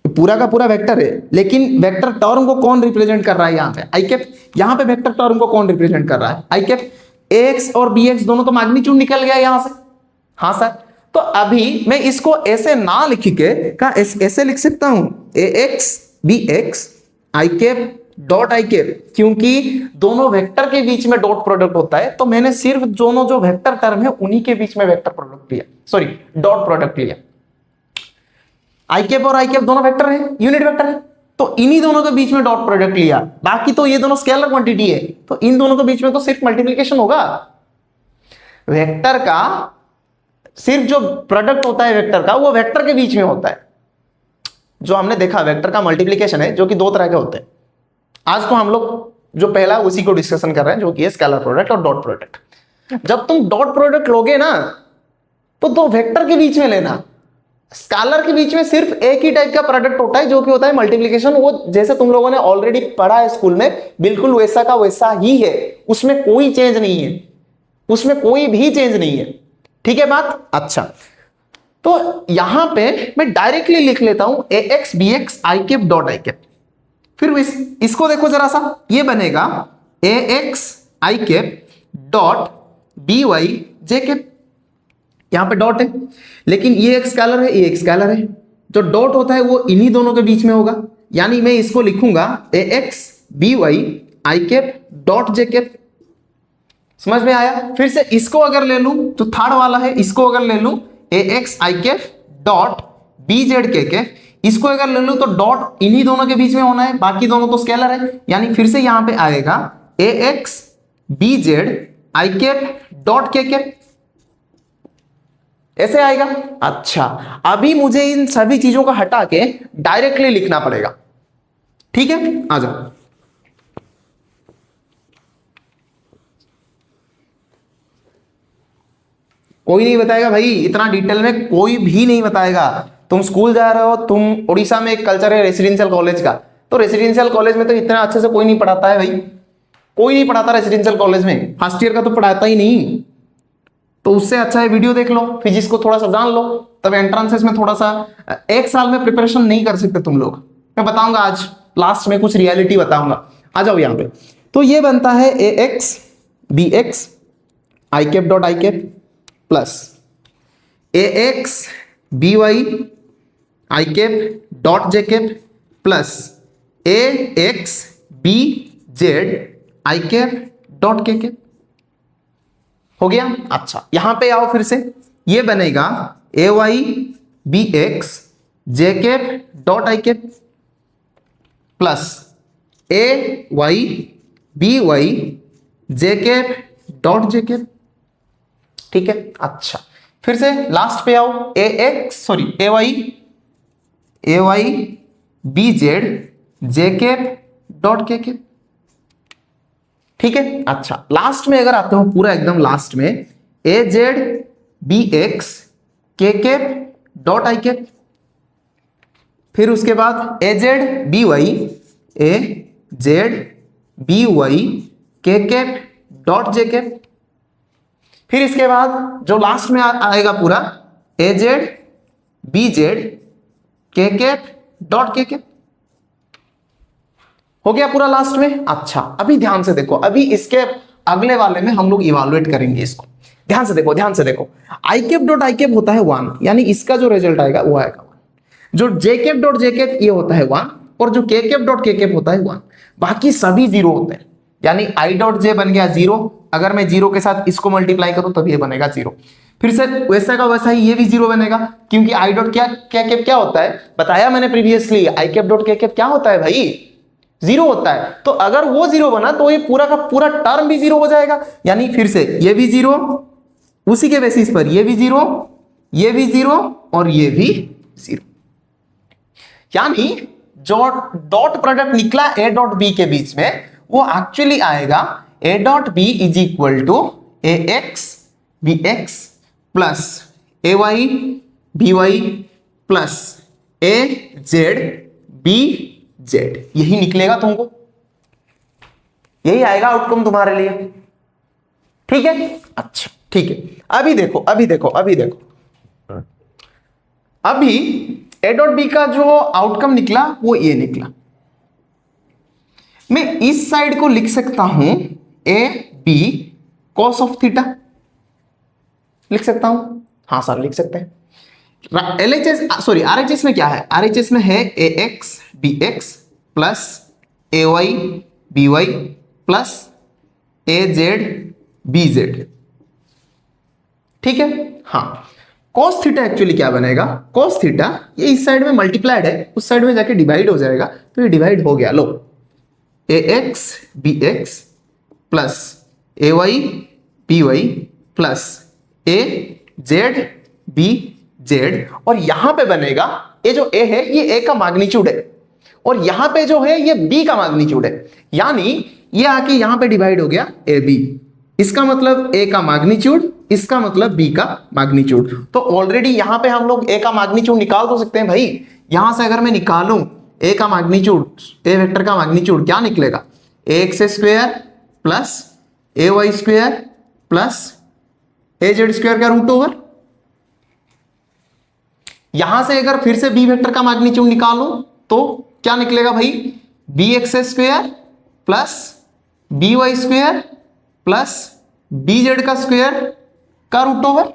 पूरा का पूरा वेक्टर है, लेकिन वेक्टर टर्म को कौन रिप्रेजेंट कर रहा है? यहां पे आई कैप। यहां पे वेक्टर टर्म को कौन रिप्रेजेंट कर रहा है? आई कैप। एक्स और बी एक्स दोनों तो मैग्नीट्यूड निकल गया यहां से। हाँ सर, तो अभी मैं इसको ऐसे ना लिख के ऐसे लिख सकता हूं, A X B X I cap dot I cap, क्योंकि दोनों वेक्टर के बीच में डॉट प्रोडक्ट होता है, तो मैंने सिर्फ दोनों जो वेक्टर टर्म है उन्हीं के बीच में वेक्टर प्रोडक्ट लिया, सॉरी डॉट प्रोडक्ट लिया। आई कैप और आई कैप दोनों वेक्टर है, यूनिट वेक्टर है, तो इन्हीं दोनों के बीच में डॉट प्रोडक्ट लिया। बाकी तो ये दोनों स्केलर क्वांटिटी है, तो इन दोनों के बीच में तो सिर्फ मल्टीप्लिकेशन होगा। वेक्टर का सिर्फ जो प्रोडक्ट होता है वेक्टर का, वो वेक्टर के बीच में होता है। जो हमने देखा वेक्टर का मल्टीप्लिकेशन है, जो कि दो तरह के होते हैं। आज तो हम लोग जो पहला उसी को डिस्कशन कर रहे हैं, जो कि है स्केलर प्रोडक्ट और डॉट प्रोडक्ट। जब तुम डॉट प्रोडक्ट लोगे ना, तो दो वेक्टर के बीच में लेना। स्केलर के बीच में सिर्फ एक ही टाइप का प्रोडक्ट होता है, जो कि होता है मल्टीप्लिकेशन। वो जैसे तुम लोगों ने ऑलरेडी पढ़ा है स्कूल में, बिल्कुल वैसा का वैसा ही है, उसमें कोई चेंज नहीं है, उसमें कोई भी चेंज नहीं है। ठीक है बात? अच्छा, तो यहां पे मैं डायरेक्टली लिख लेता हूं A X B X I cap dot I cap. फिर इसको देखो जरा सा, ये बनेगा A X I cap dot B Y J cap. यहां पे डॉट है, लेकिन ये एक स्केलर है, ये एक स्केलर है। जो डॉट होता है वो इन्हीं दोनों के बीच में होगा, यानी मैं इसको लिखूंगा ए X B Y I cap dot J cap. समझ में आया? फिर से इसको अगर ले लूं, जो थर्ड वाला है, इसको अगर ले लूं ए X I cap dot B Z K cap, इसको अगर ले लूं तो डॉट इन्हीं दोनों के बीच में होना है, बाकी दोनों तो स्केलर है। यानी फिर से यहां पे आएगा A X B Z I cap dot K cap, ऐसे आएगा। अच्छा, अभी मुझे इन सभी चीजों को हटा के डायरेक्टली लिखना पड़ेगा। ठीक है, आ जाओ। कोई नहीं बताएगा भाई, इतना डिटेल में कोई भी नहीं बताएगा। तुम स्कूल जा रहे हो, तुम उड़ीसा में एक कल्चर है रेसिडेंशियल कॉलेज का, तो रेसिडेंशियल कॉलेज में तो इतना अच्छे से कोई नहीं पढ़ाता है भाई, कोई नहीं पढ़ाता रेसिडेंशियल कॉलेज में, फर्स्ट ईयर का तो पढ़ाता ही नहीं। तो उससे अच्छा है वीडियो देख लो, फिजिक्स को थोड़ा सा जान लो, तब एंट्रांसेस में थोड़ा सा, एक साल में प्रिपरेशन नहीं कर सकते तुम लोग। मैं बताऊंगा आज लास्ट में, कुछ रियलिटी बताऊंगा। आ जाओ यहाँ पे। तो ये बनता है A X B X I cap dot I cap plus A X B Y I cap dot J cap plus A X B Z I cap dot K cap. हो गया? अच्छा, यहां पे आओ फिर से, ये बनेगा A Y B X J cap dot I cap plus A Y B Y J cap dot J cap. ठीक है, अच्छा, फिर से लास्ट पे आओ, A Y B Z J cap dot K cap. ठीक है, अच्छा, लास्ट में अगर आते हो पूरा एकदम लास्ट में, ए जेड बी एक्स के कैप डॉट आई कैप, फिर उसके बाद ए जेड बी वाई के कैप डॉट जे कैप, फिर इसके बाद जो लास्ट में आएगा पूरा ए Z B Z K cap dot K cap. हो गया पूरा लास्ट में? अच्छा, अभी ध्यान से देखो, अभी इसके अगले वाले में हम लोग इवालुएट करेंगे इसको। ध्यान से देखो, ध्यान से देखो, आई कैप डॉट आई कैप होता है 1, यानी इसका जो रिजल्ट आएगा वो आएगा 1। जो जे कैप डॉट जे कैप ये होता है 1, और जो के कैप डॉट के कैप होता है 1। बाकी सभी 0 होते हैं, यानी आई डॉट जे बन गया 0, अगर मैं 0 के साथ इसको मल्टीप्लाई करूं तब ये बनेगा 0। फिर से वैसा का वैसा ही ये भी 0 बनेगा, क्योंकि आई डॉट क्या कैप क्या होता है बताया मैंने प्रीवियसली, आई कैप डॉट के कैप क्या होता है भाई, 0 होता है। तो अगर वो 0 बना तो ये पूरा का पूरा टर्म भी 0 हो जाएगा, यानी फिर से ये भी 0, उसी के बेसिस पर ये भी 0, ये भी 0 और ये भी 0। यानी जो डॉट प्रोडक्ट निकला ए डॉट बी के बीच में, वो एक्चुअली आएगा A dot B is equal to A X B X plus A Y B Y plus A Z B Z. यही निकलेगा तुमको, यही आएगा आउटकम तुम्हारे लिए। ठीक है, अच्छा ठीक है। अभी देखो, अभी देखो, अभी देखो, अभी ए डॉट बी का जो आउटकम निकला वो ये निकला। मैं इस साइड को लिख सकता हूं A B cos of theta, लिख सकता हूं, हाँ सर लिख सकते हैं। एलएचएस सॉरी आरएचएस में क्या है, आरएचएस में है A X B X plus A Y B Y plus A Z B Z. ठीक है, हाँ। cos थीटा एक्चुअली क्या बनेगा, cos थीटा ये इस साइड में मल्टीप्लाइड है, उस साइड में जाके डिवाइड हो जाएगा, तो ये डिवाइड हो गया। लो, ए X B X plus A Y B Y plus A Z B Z, और यहां पे बनेगा ये जो ए है ये ए का मैग्नीट्यूड है, और यहां पे जो है ये बी का मैग्नीट्यूड है, यानी ये आके यहां पे डिवाइड हो गया ए बी। इसका मतलब ए का मैग्नीट्यूड, इसका मतलब बी का मैग्नीट्यूड। तो ऑलरेडी यहां पे हम लोग ए का मैग्नीट्यूड निकाल तो सकते हैं भाई। यहां से अगर मैं निकालूं ए का मैग्नीट्यूड, ए वेक्टर का मैग्नीट्यूड क्या निकलेगा, ए X square plus A Y square plus A Z square का रूट ओवर। यहां से अगर फिर से बी वेक्टर का मैग्नीट्यूड निकालूं तो क्या निकलेगा भाई, B X square plus B Y square plus B Z का स्क्वायर का रूट ओवर।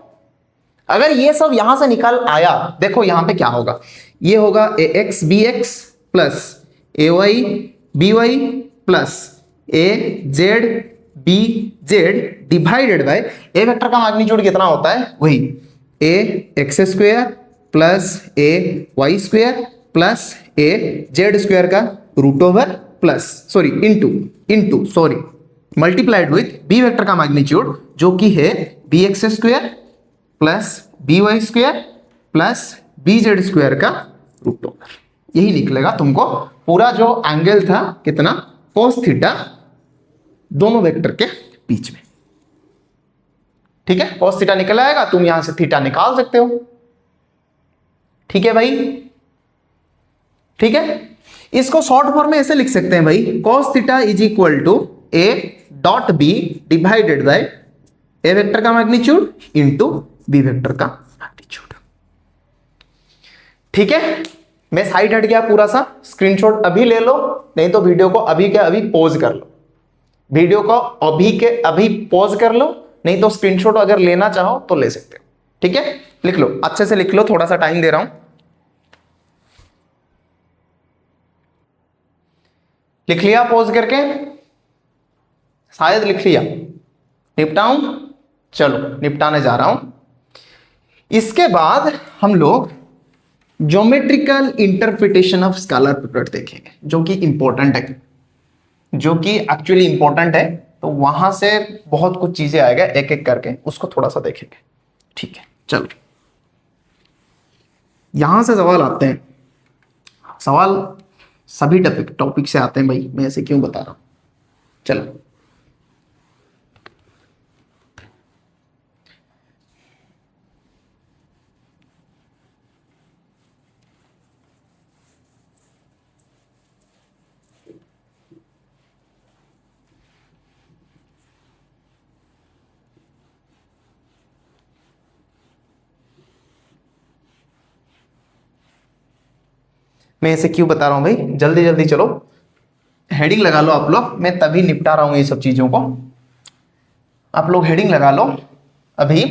अगर ये सब यहां से निकल आया, देखो यहां पे क्या होगा, ये होगा A X B X plus A Y B Y plus A Z B Z divided by A vector का मैग्नीट्यूड कितना होता है, वही A X square plus A Y square plus A Z square का root over plus sorry into sorry multiplied with B vector का मैग्नीट्यूड जो कि है B X square plus B Y square plus B Z square का रूट ओवर। यही निकलेगा तुमको पूरा जो एंगल था कितना, cos थीटा दोनों वेक्टर के बीच में। ठीक है, cos थीटा निकल आएगा, तुम यहां से थीटा निकाल सकते हो। ठीक है भाई, ठीक है। इसको शॉर्ट फॉर्म में ऐसे लिख सकते हैं भाई, cos theta is equal to A dot B divided by A vector का मैग्नीट्यूड इंटू बी वेक्टर का मैग्नीट्यूड। ठीक है, मैं साइड हट गया पूरा सा, स्क्रीनशॉट अभी ले लो, नहीं तो वीडियो को अभी के अभी पॉज कर लो, वीडियो को अभी के अभी पॉज कर लो, नहीं तो स्क्रीनशॉट अगर लेना चाहो तो ले सकते हो। ठीक है, लिख लो, अच्छे से लिख लो, थोड़ा सा टाइम दे रहा हूं। लिख लिया पॉज करके, शायद लिख लिया, निपटाऊं, चलो निपटाने जा रहा हूं। इसके बाद हम लोग geometrical interpretation of scalar product देखेंगे, जो कि इंपॉर्टेंट है, जो कि एक्चुअली इंपॉर्टेंट है। तो वहां से बहुत कुछ चीजें आएगा, एक एक करके उसको थोड़ा सा देखेंगे। ठीक है, चलो यहां से सवाल आते हैं। सवाल सभी टॉपिक से आते हैं भाई, मैं ऐसे क्यों बता रहा हूं। चलो मैं ऐसे क्यों बता रहा हूं भाई, जल्दी जल्दी चलो, हेडिंग लगा लो आप लोग, मैं तभी निपटा रहा हूं ये सब चीजों को। आप लोग हेडिंग लगा लो अभी।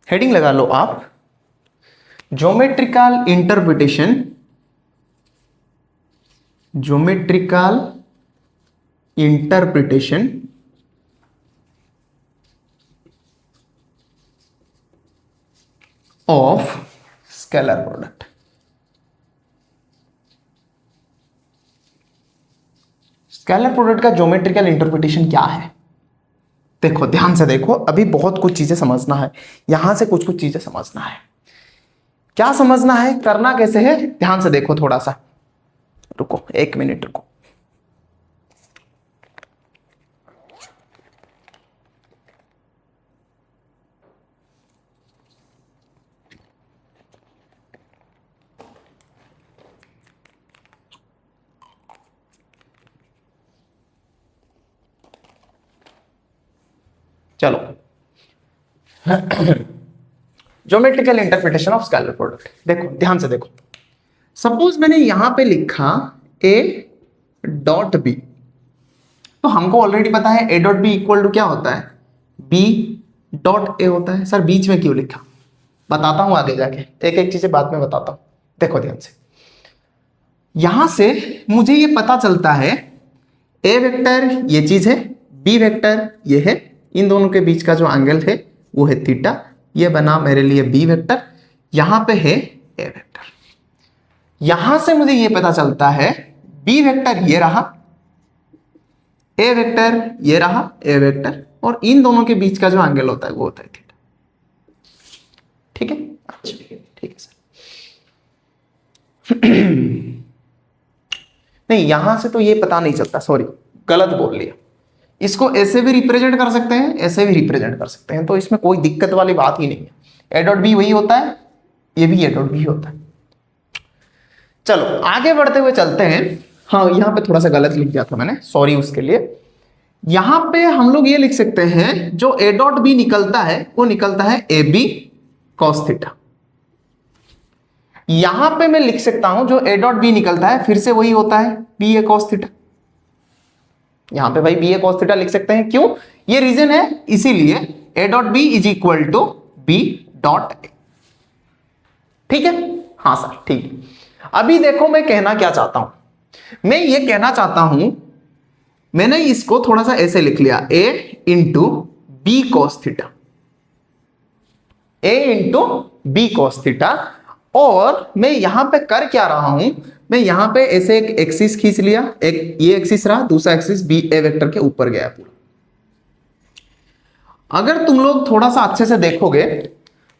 हेडिंग लगा लो आप, geometrical interpretation, geometrical interpretation of scalar product. Scalar product का ज्योमेट्रिकल इंटरप्रिटेशन क्या है, देखो ध्यान से देखो, अभी बहुत कुछ चीजें समझना है, यहां से कुछ कुछ चीजें समझना है। क्या समझना है, करना कैसे है, ध्यान से देखो थोड़ा सा, रुको 1 मिनट रुको। चलो geometrical interpretation of scalar product, देखो ध्यान से देखो। सपोज मैंने यहां पे लिखा ए डॉट बी, तो हमको ऑलरेडी पता है A dot B equal to क्या होता है, बी डॉट ए होता है। सर बीच में क्यों लिखा, बताता हूं आगे जाके, एक एक चीजें बाद में बताता हूं। देखो ध्यान से, यहां से मुझे ये पता चलता है ए वेक्टर ये चीज है, बी वेक्टर ये है, इन दोनों के बीच का जो एंगल है वो है थीटा, ये बना मेरे लिए बी वेक्टर, यहां पे है ए वेक्टर। यहां से मुझे ये पता चलता है बी वेक्टर ये रहा, ए वेक्टर ये रहा, ए वेक्टर, और इन दोनों के बीच का जो एंगल होता है वो होता है थीटा। ठीक है, अच्छा ठीक है सर। नहीं यहां से तो ये पता नहीं चलता, सॉरी गलत बोल लिया। इसको ऐसे भी रिप्रेजेंट कर सकते हैं, ऐसे भी रिप्रेजेंट कर सकते हैं, तो इसमें कोई दिक्कत वाली बात ही नहीं है। ए डॉट बी वही होता है, ये भी ए डॉट बी होता है। चलो आगे बढ़ते हुए चलते हैं। हाँ यहां पे थोड़ा सा गलत लिख दिया था मैंने, सॉरी उसके लिए। यहां पे हम लोग ये लिख सकते हैं जो ए डॉट बी निकलता है वो निकलता है ए बी कॉस थीटा। यहां पे मैं लिख सकता हूं जो ए डॉट बी निकलता है फिर से वही होता है बी ए कॉस थीटा। यहां पे भाई बी ए कॉस थीटा लिख सकते हैं, क्यों, ये रीजन है, इसीलिए A dot B is equal to B dot A. ठीक है, हाँ सर ठीक है। अभी देखो मैं कहना क्या चाहता हूं, मैं ये कहना चाहता हूं, मैंने इसको थोड़ा सा ऐसे लिख लिया a into B cos theta, a into B cos theta, और मैं यहां पे कर क्या रहा हूं, मैं यहां पे ऐसे एक एक्सिस खींच लिया, एक ये एक्सिस रहा, दूसरा एक्सिस बी ए वेक्टर के ऊपर गया पूरा। अगर तुम लोग थोड़ा सा अच्छे से देखोगे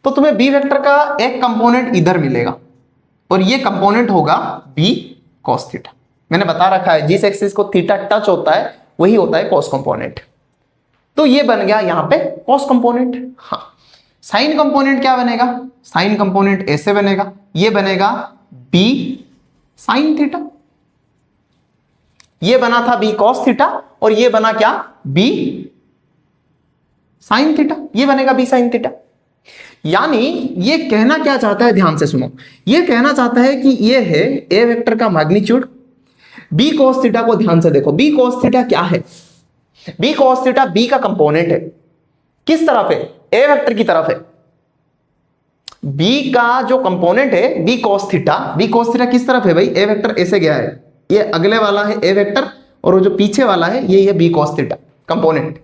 तो तुम्हें बी वेक्टर का एक कंपोनेंट इधर मिलेगा और ये कंपोनेंट होगा बी कॉस थीटा। मैंने बता रखा है जिस एक्सिस को थीटा टच होता है वही होता है कॉस कंपोनेंट, तो ये बन गया यहां पे कॉस कंपोनेंट। हाँ, साइन कंपोनेंट क्या बनेगा, साइन कंपोनेंट ऐसे बनेगा, ये बनेगा बी साइन थीटा, ये बना था बी कॉस थीटा और ये बना क्या, बी साइन थीटा, ये बनेगा बी साइन थीटा। यानी ये कहना क्या चाहता है, ध्यान से सुनो, ये कहना चाहता है कि ये है ए वेक्टर का मैग्नीट्यूड, बी कॉस थीटा को ध्यान से देखो, बी कॉस थीटा क्या है, बी कॉस थीटा बी का कंपोनेंट है, किस तरफ है, ए वेक्टर की तरफ है। बी का जो कंपोनेंट है B cos theta, B cos theta किस तरफ है भाई, ए वेक्टर ऐसे गया है, ये अगले वाला है ए वेक्टर और वो जो पीछे वाला है ये B cos theta component.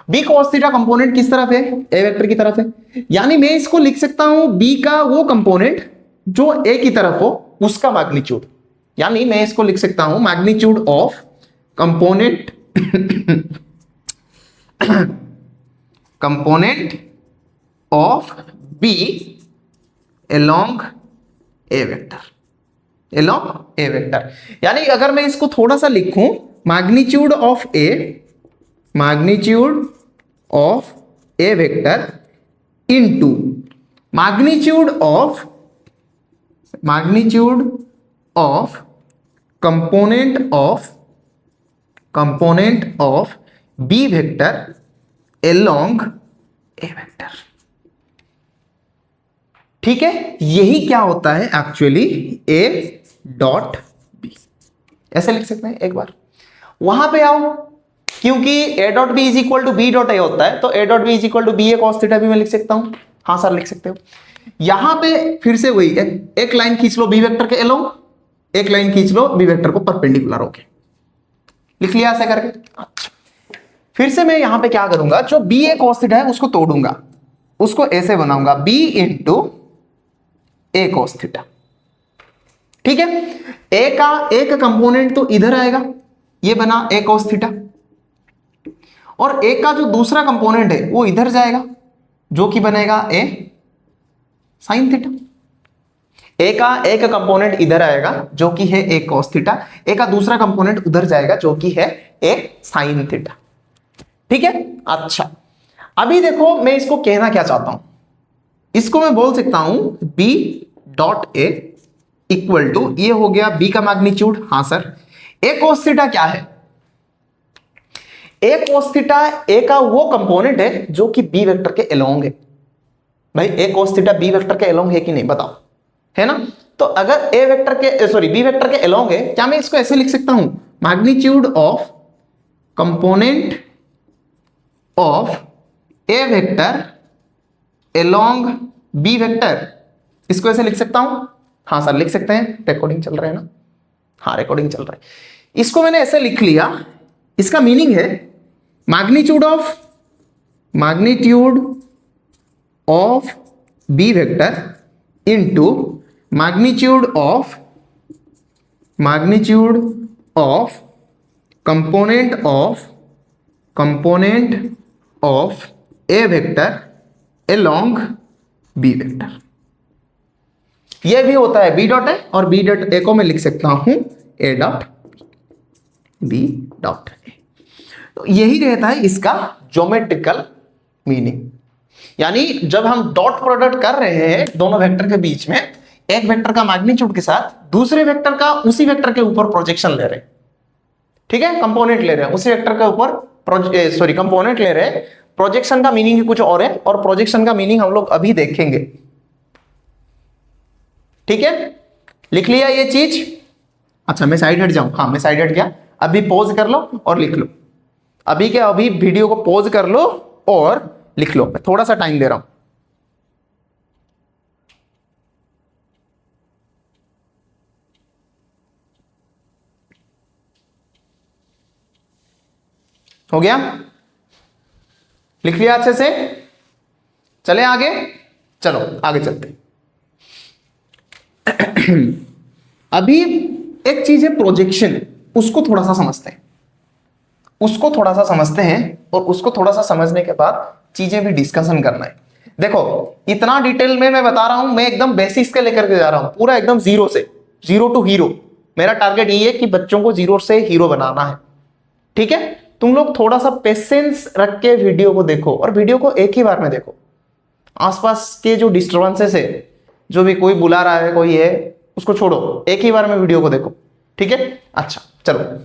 B cos theta component किस तरफ है, ए वेक्टर की तरफ है, यानी मैं इसको लिख सकता हूं बी का वो कंपोनेंट जो ए की तरफ हो उसका मैग्नीट्यूड, यानी मैं इसको लिख सकता हूं magnitude of component component of B along A vector, along A vector. यानी अगर मैं इसको थोड़ा सा लिखूं magnitude of A, magnitude of A vector into magnitude of component of B vector along A vector. ठीक है, यही क्या होता है एक्चुअली ए डॉट बी, ऐसे लिख सकते हैं। एक बार वहां पे आओ, क्योंकि A dot B is equal to B dot A होता है, तो A dot B is equal to B A cos theta भी मैं लिख सकता हूं। हाँ सर लिख सकते हो। यहां पे फिर से वही एक लाइन खींच लो बी वेक्टर के अलोंग, एक लाइन खींच लो बी वेक्टर को परपेंडिकुलर होके, लिख लिया ऐसा करके। अच्छा, फिर से मैं यहां पे क्या करूंगा, जो बी ए कॉस थीटा है उसको तोड़ूंगा, उसको ऐसे बनाऊंगा बी इंटू ए कॉस थीटा। ठीक है, ए का एक कंपोनेंट तो इधर आएगा, ये बना ए कॉस थीटा, और ए का जो दूसरा कंपोनेंट है वो इधर जाएगा जो कि बनेगा ए साइन थीटा। ए का एक कंपोनेंट इधर आएगा जो कि है ए कॉस थीटा, ए का दूसरा कंपोनेंट उधर जाएगा जो कि है ए साइन थीटा। ठीक है, अच्छा अभी देखो मैं इसको कहना क्या चाहता हूं, इसको मैं बोल सकता हूं b dot A equal to, ये हो गया b का मैग्नीट्यूड। हाँ सर, a cos थीटा क्या है, a cos थीटा a का वो कंपोनेंट है जो कि b वेक्टर के अलोंग है। भाई a cos theta b vector के अलोंग है कि नहीं बताओ, है ना। तो अगर a वेक्टर के b वेक्टर के अलोंग है, क्या मैं इसको ऐसे लिख सकता हूं magnitude of component of A vector along B vector. इसको ऐसे लिख सकता हूं? हाँ सर लिख सकते हैं, रिकॉर्डिंग चल रहा है ना? हाँ रिकॉर्डिंग चल रहा है। इसको मैंने ऐसे लिख लिया, इसका मीनिंग है magnitude of B vector into magnitude of component of A vector along B vector. यह भी होता है बी डॉट ए, और बी डॉट ए को मैं लिख सकता हूं A dot B dot A. तो यही रहता है इसका ज्योमेट्रिकल मीनिंग। यानी जब हम डॉट प्रोडक्ट कर रहे हैं दोनों वेक्टर के बीच में, एक वेक्टर का मैग्नीट्यूड के साथ दूसरे वेक्टर का उसी वेक्टर के ऊपर प्रोजेक्शन ले रहे हैं, ठीक है, कंपोनेंट ले रहे हैं उसी वेक्टर के ऊपर, कंपोनेंट ले रहे हैं। प्रोजेक्शन का मीनिंग ही कुछ और है, और प्रोजेक्शन का मीनिंग हम लोग अभी देखेंगे, ठीक है। लिख लिया ये चीज? अच्छा मैं साइड हट जाऊं? हाँ मैं साइड हट गया। अभी पॉज कर लो और लिख लो, अभी के अभी वीडियो को पॉज कर लो और लिख लो। मैं थोड़ा सा टाइम दे रहा हूं। हो गया? लिख लिया अच्छे से? चले आगे? चलो आगे चलते। अभी एक चीज है प्रोजेक्शन, उसको थोड़ा सा समझते हैं, और उसको थोड़ा सा समझने के बाद चीजें भी डिस्कशन करना है। देखो इतना डिटेल में मैं बता रहा हूं, मैं एकदम बेसिक्स के लेकर के जा रहा हूं, पूरा एकदम जीरो टू हीरो। मेरा टारगेट ये है कि बच्चों को जीरो से हीरो बनाना है, ठीक है। तुम लोग थोड़ा सा पेशेंस रख के वीडियो को देखो, और वीडियो को एक ही बार में देखो। आसपास के जो डिस्टर्बेंसेस है, जो भी कोई बुला रहा है कोई है, उसको छोड़ो, एक ही बार में वीडियो को देखो, ठीक है। अच्छा चलो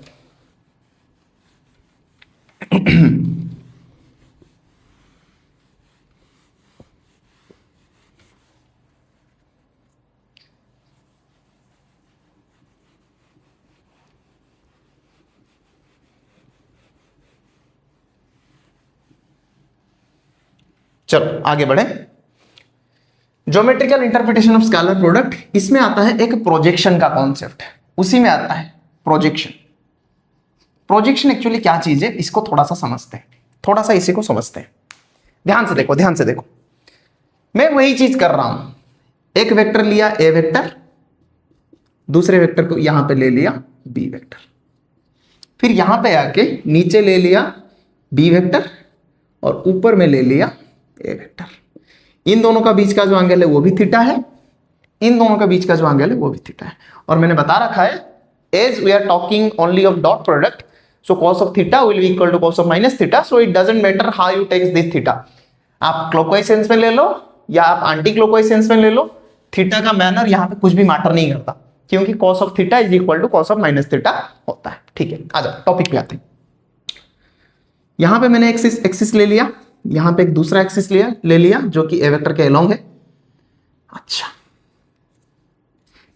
चलो आगे बढ़े। Geometrical interpretation of scalar product, इसमें आता है एक प्रोजेक्शन का कॉन्सेप्ट, उसी में आता है प्रोजेक्शन एक्चुअली क्या चीज है, इसको थोड़ा सा समझते हैं, थोड़ा सा इसी को समझते हैं। ध्यान से देखो। मैं वही चीज कर रहा हूं, एक वेक्टर लिया ए वेक्टर, दूसरे वेक्टर को यहां पे ले लिया बी वेक्टर, फिर यहां पे आके नीचे ले लिया बी वेक्टर, और ऊपर में ले लिया ए वेक्टर। इन दोनों का बीच का जो एंगल है वो भी थीटा है, इन दोनों का बीच का जो एंगल है वो भी थीटा है। और मैंने बता रखा है, as we are talking only of dot product, so cos of theta will be equal to cos of minus theta, so it doesn't matter how you take this theta। आप क्लॉकवाइज सेंस में ले लो या आप एंटी क्लॉकवाइज सेंस में ले लो, थीटा का मैनर यहां पे कुछ भी मैटर नहीं करता, क्योंकि cos of theta is equal to cos of minus theta होता है, ठीक है। आ जाओ टॉपिक पे आते हैं। यहां पे मैंने एक्सिस ले लिया, यहां पे एक दूसरा एक्सिस ले लिया जो कि ए वेक्टर के अलोंग है। अच्छा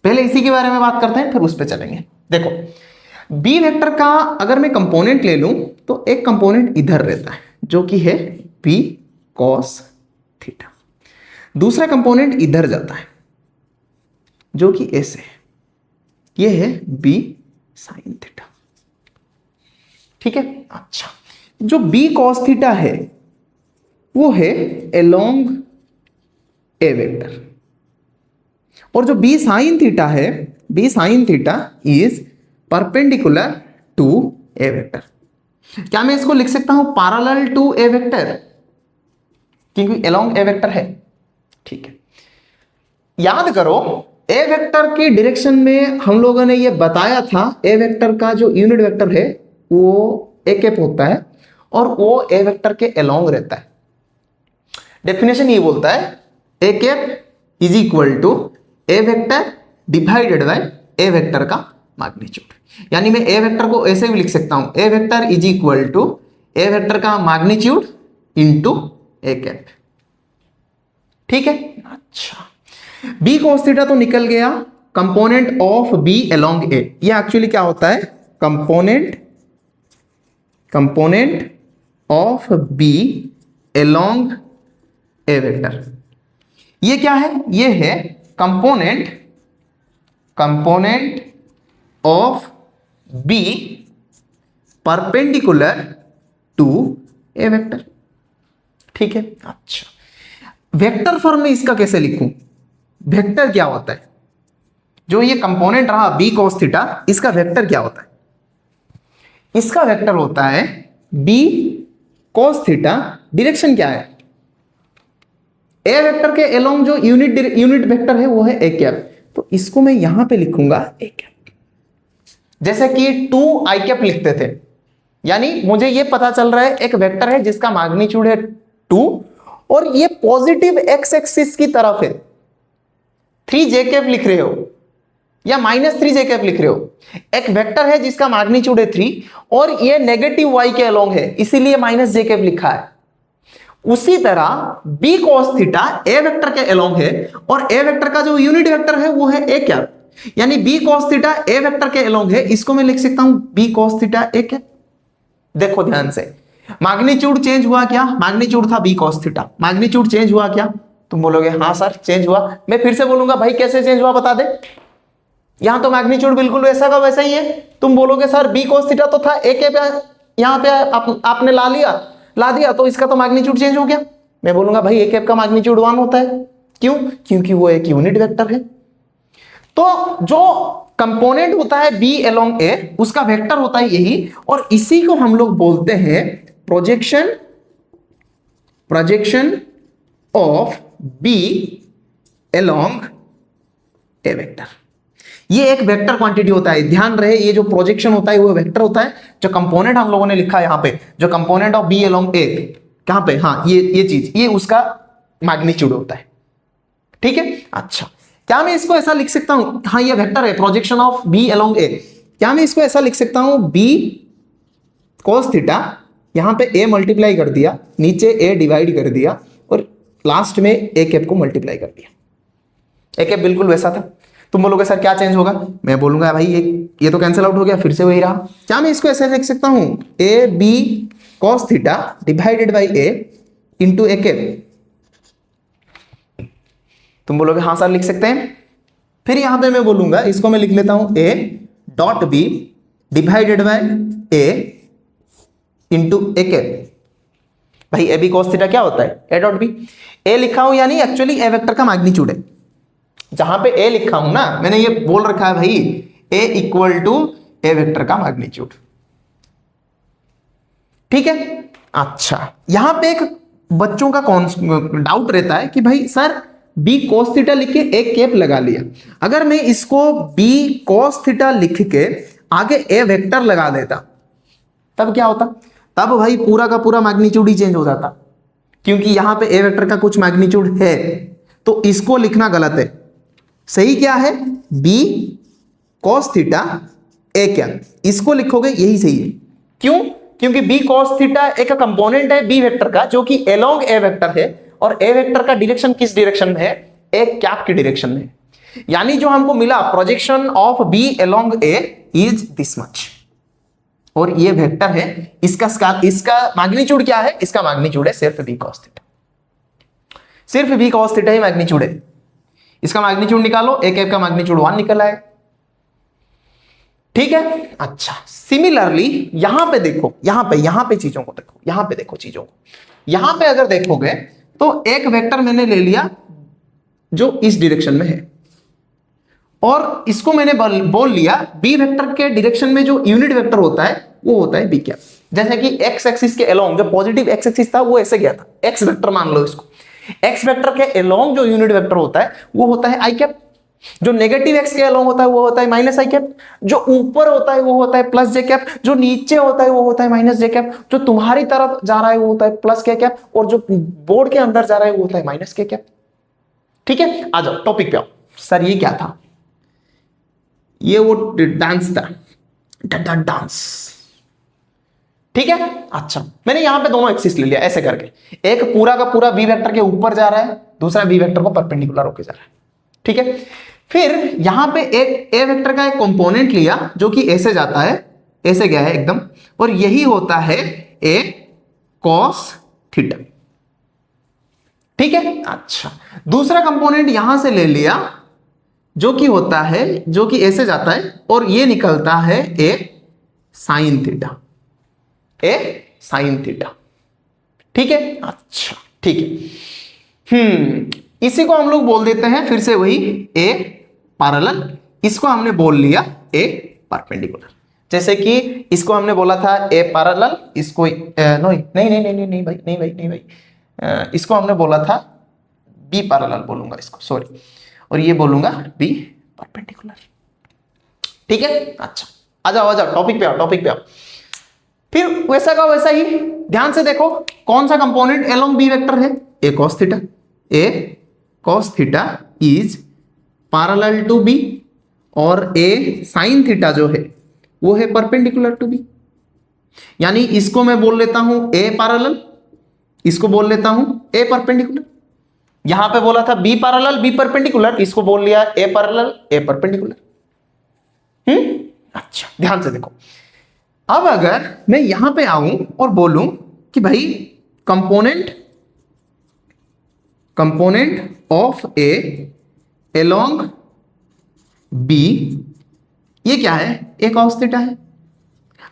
पहले इसी के बारे में बात करते हैं, फिर उस पे चलेंगे। देखो बी वेक्टर का अगर मैं कंपोनेंट ले लूं तो एक कंपोनेंट इधर रहता है जो कि है बी कॉस थीटा, दूसरा कंपोनेंट इधर जाता है जो कि ऐसे है, ये है बी साइन थीटा, ठीक है। अच्छा जो बी कॉस थीटा है वो है अलोंग ए वेक्टर, और जो बी साइन थीटा है, B sine theta is perpendicular to A vector. क्या मैं इसको लिख सकता हूं पैरेलल टू ए वेक्टर, क्योंकि अलोंग ए वेक्टर है, ठीक है। याद करो ए वेक्टर की डायरेक्शन में हम लोगों ने ये बताया था, ए वेक्टर का जो यूनिट वेक्टर है वो ए कैप होता है, और वो ए वेक्टर के अलोंग रहता है। डेफिनेशन ये बोलता है A cap is equal to A vector divided by A vector का मैग्नीट्यूड। यानी मैं ए वेक्टर को ऐसे भी लिख सकता हूं, A vector is equal to A vector का मैग्नीट्यूड इनटू ए कैप, ठीक है। अच्छा बी कॉस थीटा तो निकल गया, component of B along A, ये एक्चुअली क्या होता है, component component of B along A vector. ये क्या है? ये है component of B perpendicular to A vector. ठीक है, अच्छा वेक्टर फॉर्म में इसका कैसे लिखूं? वेक्टर क्या होता है? जो ये कंपोनेंट रहा बी कॉस थीटा, इसका वेक्टर क्या होता है? इसका वेक्टर होता है बी कॉस थीटा, डायरेक्शन क्या है? ए वेक्टर के अलोंग जो यूनिट वेक्टर है वो है ए कैप, तो इसको मैं यहां पे लिखूंगा ए कैप। जैसे कि 2 आई कैप लिखते थे, यानी मुझे ये पता चल रहा है एक वेक्टर है जिसका मैग्नीट्यूड है 2 और ये पॉजिटिव एक्स एक्सिस की तरफ है। 3 जे कैप लिख रहे हो या -3 जे कैप लिख रहे हो, एक वेक्टर है जिसका मैग्नीट्यूड है 3 और ये नेगेटिव वाई के अलोंग है, इसीलिए -j कैप लिखा है। उसी तरह b cos थीटा ए वेक्टर के अलोंग है और ए वेक्टर का जो यूनिट वेक्टर है वो है ए कैप, यानी b cos थीटा ए वेक्टर के अलोंग है, इसको मैं लिख सकता हूं b cos theta A cap. देखो ध्यान से, मैग्नीट्यूड चेंज हुआ क्या? मैग्नीट्यूड था b cos theta, magnitude change हुआ क्या? तुम बोलोगे हां सर चेंज हुआ। मैं फिर से बोलूंगा भाई कैसे चेंज हुआ बता दे। यहां तो मैग्नीट्यूड बिल्कुल वैसा का वैसा ही है। तुम बोलोगे सर b cos थीटा तो था ए कैप, यहां पे आपने ला दिया तो इसका तो मैग्नीट्यूड चेंज हो गया। मैं बोलूंगा भाई ए कैप का मैग्नीट्यूड 1 होता है। क्यों? क्योंकि वो एक यूनिट वेक्टर है। तो जो कंपोनेंट होता है बी अलोंग ए, उसका वेक्टर होता है यही, और इसी को हम लोग बोलते हैं projection of B along A vector. ये एक वेक्टर क्वांटिटी होता है, ध्यान रहे ये जो प्रोजेक्शन होता है वो वेक्टर होता है। जो कंपोनेंट हम लोगों ने लिखा है यहां पे, जो कंपोनेंट ऑफ बी अलोंग ए, कहां पे? हाँ ये चीज, ये उसका मैग्नीट्यूड होता है। ठीक है, अच्छा क्या मैं इसको ऐसा लिख सकता हूं? हाँ ये वेक्टर है प्रोजेक्शन ऑफ बी अलोंग ए, क्या मैं इसको ऐसा लिख सकता हूं बी cos थीटा, यहां पे ए मल्टीप्लाई कर दिया, नीचे ए डिवाइड कर दिया और लास्ट में ए कैप को मल्टीप्लाई कर दिया। ए कैप बिल्कुल वैसा था। तुम बोलोगे सर क्या चेंज होगा? मैं बोलूंगा भाई ये तो कैंसिल आउट हो गया, फिर से वही रहा। क्या मैं इसको ऐसे लिख सकता हूं A B cos theta divided by A into A cap? तुम बोलोगे हाँ सर लिख सकते हैं। फिर यहां पे मैं बोलूंगा, इसको मैं लिख लेता हूं A dot B divided by A into A cap. भाई ए बी cos थीटा क्या होता है? A dot B. ए लिखा हूं यानी एक्चुअली ए वेक्टर का मैग्नीट्यूड है। जहां पे ए लिखा हूं ना, मैंने ये बोल रखा है भाई ए इक्वल टू ए वेक्टर का मैग्नीट्यूड। ठीक है, अच्छा यहां पे एक बच्चों का डाउट रहता है कि भाई सर बी cos थीटा लिख के एक कैप लगा लिया, अगर मैं इसको बी cos थीटा लिख के आगे ए वेक्टर लगा देता तब क्या होता? तब भाई पूरा का पूरा मैग्नीट्यूड ही चेंज हो जाता, क्योंकि यहां पे ए वेक्टर का कुछ मैग्नीट्यूड है, तो इसको लिखना गलत है। सही क्या है? B cos theta A cap, इसको लिखोगे यही सही है। क्यों? क्योंकि बी cos थीटा एक कंपोनेंट है बी वेक्टर का जो कि अलोंग ए वेक्टर है, और ए वेक्टर का डायरेक्शन किस डायरेक्शन में है? ए कैप की डायरेक्शन में। यानी जो हमको मिला projection of B along A is this much, और ये वेक्टर है, इसका मैग्नीट्यूड क्या है? इसका मैग्नीट्यूड है सिर्फ बी cos थीटा, सिर्फ बी cos थीटा ही मैग्नीट्यूड है। इसका मैग्नीट्यूड निकालो, ए कैप का मैग्नीट्यूड 1 निकल आएगा। ठीक है, अच्छा सिमिलरली यहां पे देखो, यहां पे चीजों को देखो, यहां पे देखो चीजों को। यहां पे अगर देखोगे तो एक वेक्टर मैंने ले लिया जो इस डायरेक्शन में है, और इसको मैंने बोल लिया बी वेक्टर के डायरेक्शन में जो यूनिट वेक्टर होता है वो होता है बी कैप। जैसे कि एक्स एक्सिस के अलोंग जो पॉजिटिव एक्स एक्सिस था वो ऐसे गया था, एक्स वेक्टर मान लो इसको। एक्स वेक्टर के अलोंग जो यूनिट वेक्टर होता है वो होता है आई कैप, जो नेगेटिव एक्स के अलोंग होता है वो होता है माइनस आई कैप, जो ऊपर होता है वो होता है प्लस जे कैप, जो नीचे होता है वो होता है माइनस जे कैप, जो तुम्हारी तरफ जा रहा है वो होता है प्लस के कैप, और जो बोर्ड के अंदर जा रहा है वो होता है माइनस के कैप। ठीक है, आ जाओ टॉपिक पे आओ। सर ये क्या था? ये वो डांस था, डांस। ठीक है, अच्छा मैंने यहां पे दोनों एक्सिस ले लिया ऐसे करके, एक पूरा का पूरा बी वेक्टर के ऊपर जा रहा है, दूसरा बी वेक्टर को परपेंडिकुलर होकर जा रहा है। ठीक है, फिर यहां पे एक ए वेक्टर का एक कंपोनेंट लिया जो कि ऐसे जाता है, ऐसे गया है एकदम, और यही होता है ए कॉस थीटा। ठीक है, अच्छा दूसरा कंपोनेंट यहां से ले लिया जो कि होता है, जो कि ऐसे जाता है और ये निकलता है ए साइन थीटा, ए साइन थीटा। ठीक है, अच्छा ठीक है। इसी को हम लोग बोल देते हैं फिर से वही ए पैरेलल, इसको हमने बोल लिया ए परपेंडिकुलर। जैसे कि इसको हमने बोला था ए पैरेलल, इसको नहीं नहीं नहीं नहीं नहीं भाई, नहीं भाई नहीं भाई, इसको हमने बोला था बी पैरेलल बोलूंगा इसको, सॉरी, और ये बोलूंगा बी परपेंडिकुलर। ठीक है, अच्छा आ जाओ टॉपिक पे आओ, टॉपिक पे आओ। फिर वैसा का वैसा ही ध्यान से देखो, कौन सा कंपोनेंट अलोंग बी वेक्टर है, A cos theta. A cos theta is parallel to B, और ए साइन थीटा जो है वो है परपेंडिकुलर टू बी। यानी इसको मैं बोल लेता हूं ए पैरेलल, इसको बोल लेता हूं ए परपेंडिकुलर। यहां पे बोला था बी पैरेलल बी परपेंडिकुलर, इसको बोल लिया ए पैरेलल ए परपेंडिकुलर। अच्छा ध्यान से देखो, अब अगर मैं यहां पे आऊं और बोलूं कि भाई component of A along B, ये क्या है, ए कॉस थीटा है।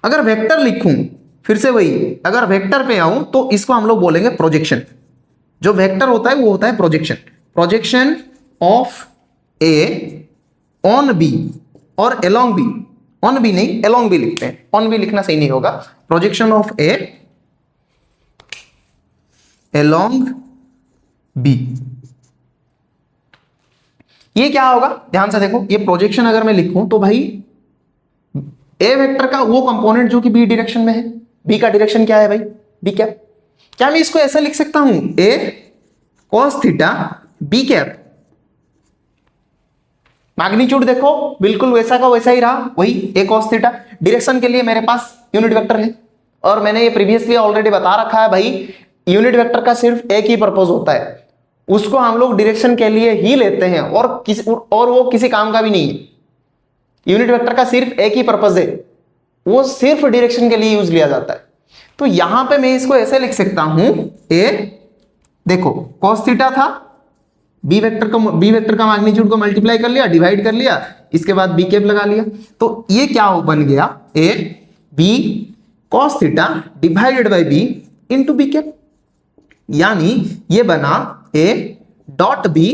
अगर वेक्टर लिखूं, फिर से वही, अगर वेक्टर पे आऊं तो इसको हम लोग बोलेंगे प्रोजेक्शन। जो वेक्टर होता है वो होता है projection, projection of A on B और अलोंग बी, ऑन बी नहीं अलोंग बी लिखते हैं, ऑन बी लिखना सही नहीं होगा, projection of A along B. ये क्या होगा, ध्यान से देखो, ये प्रोजेक्शन अगर मैं लिखूं तो भाई ए वेक्टर का वो कंपोनेंट जो कि बी डायरेक्शन में है, बी का डायरेक्शन क्या है भाई, बी कैप। क्या मैं इसको ऐसा लिख सकता हूं, A cos theta B cap. Magnitude देखो बिल्कुल वैसा का वैसा ही रहा, वही ए कॉस थीटा। डायरेक्शन के लिए मेरे पास यूनिट वेक्टर है, और मैंने ये प्रीवियसली ऑलरेडी बता रखा है भाई, यूनिट वेक्टर का सिर्फ एक ही पर्पज होता है, उसको हम लोग डायरेक्शन के लिए ही लेते हैं, और वो किसी काम का भी नहीं है। यूनिट वेक्टर का सिर्फ एक ही पर्पज है, वो सिर्फ डायरेक्शन के लिए यूज लिया जाता है। तो यहां पे मैं इसको ऐसे लिख सकता हूं, ए देखो cos थीटा था, बी वेक्टर का मैग्नीट्यूड को मल्टीप्लाई कर लिया, डिवाइड कर लिया, इसके बाद बी कैप लगा लिया, तो ये क्या बन गया, A B cos theta divided by B into B cap. यानी ये बना A dot B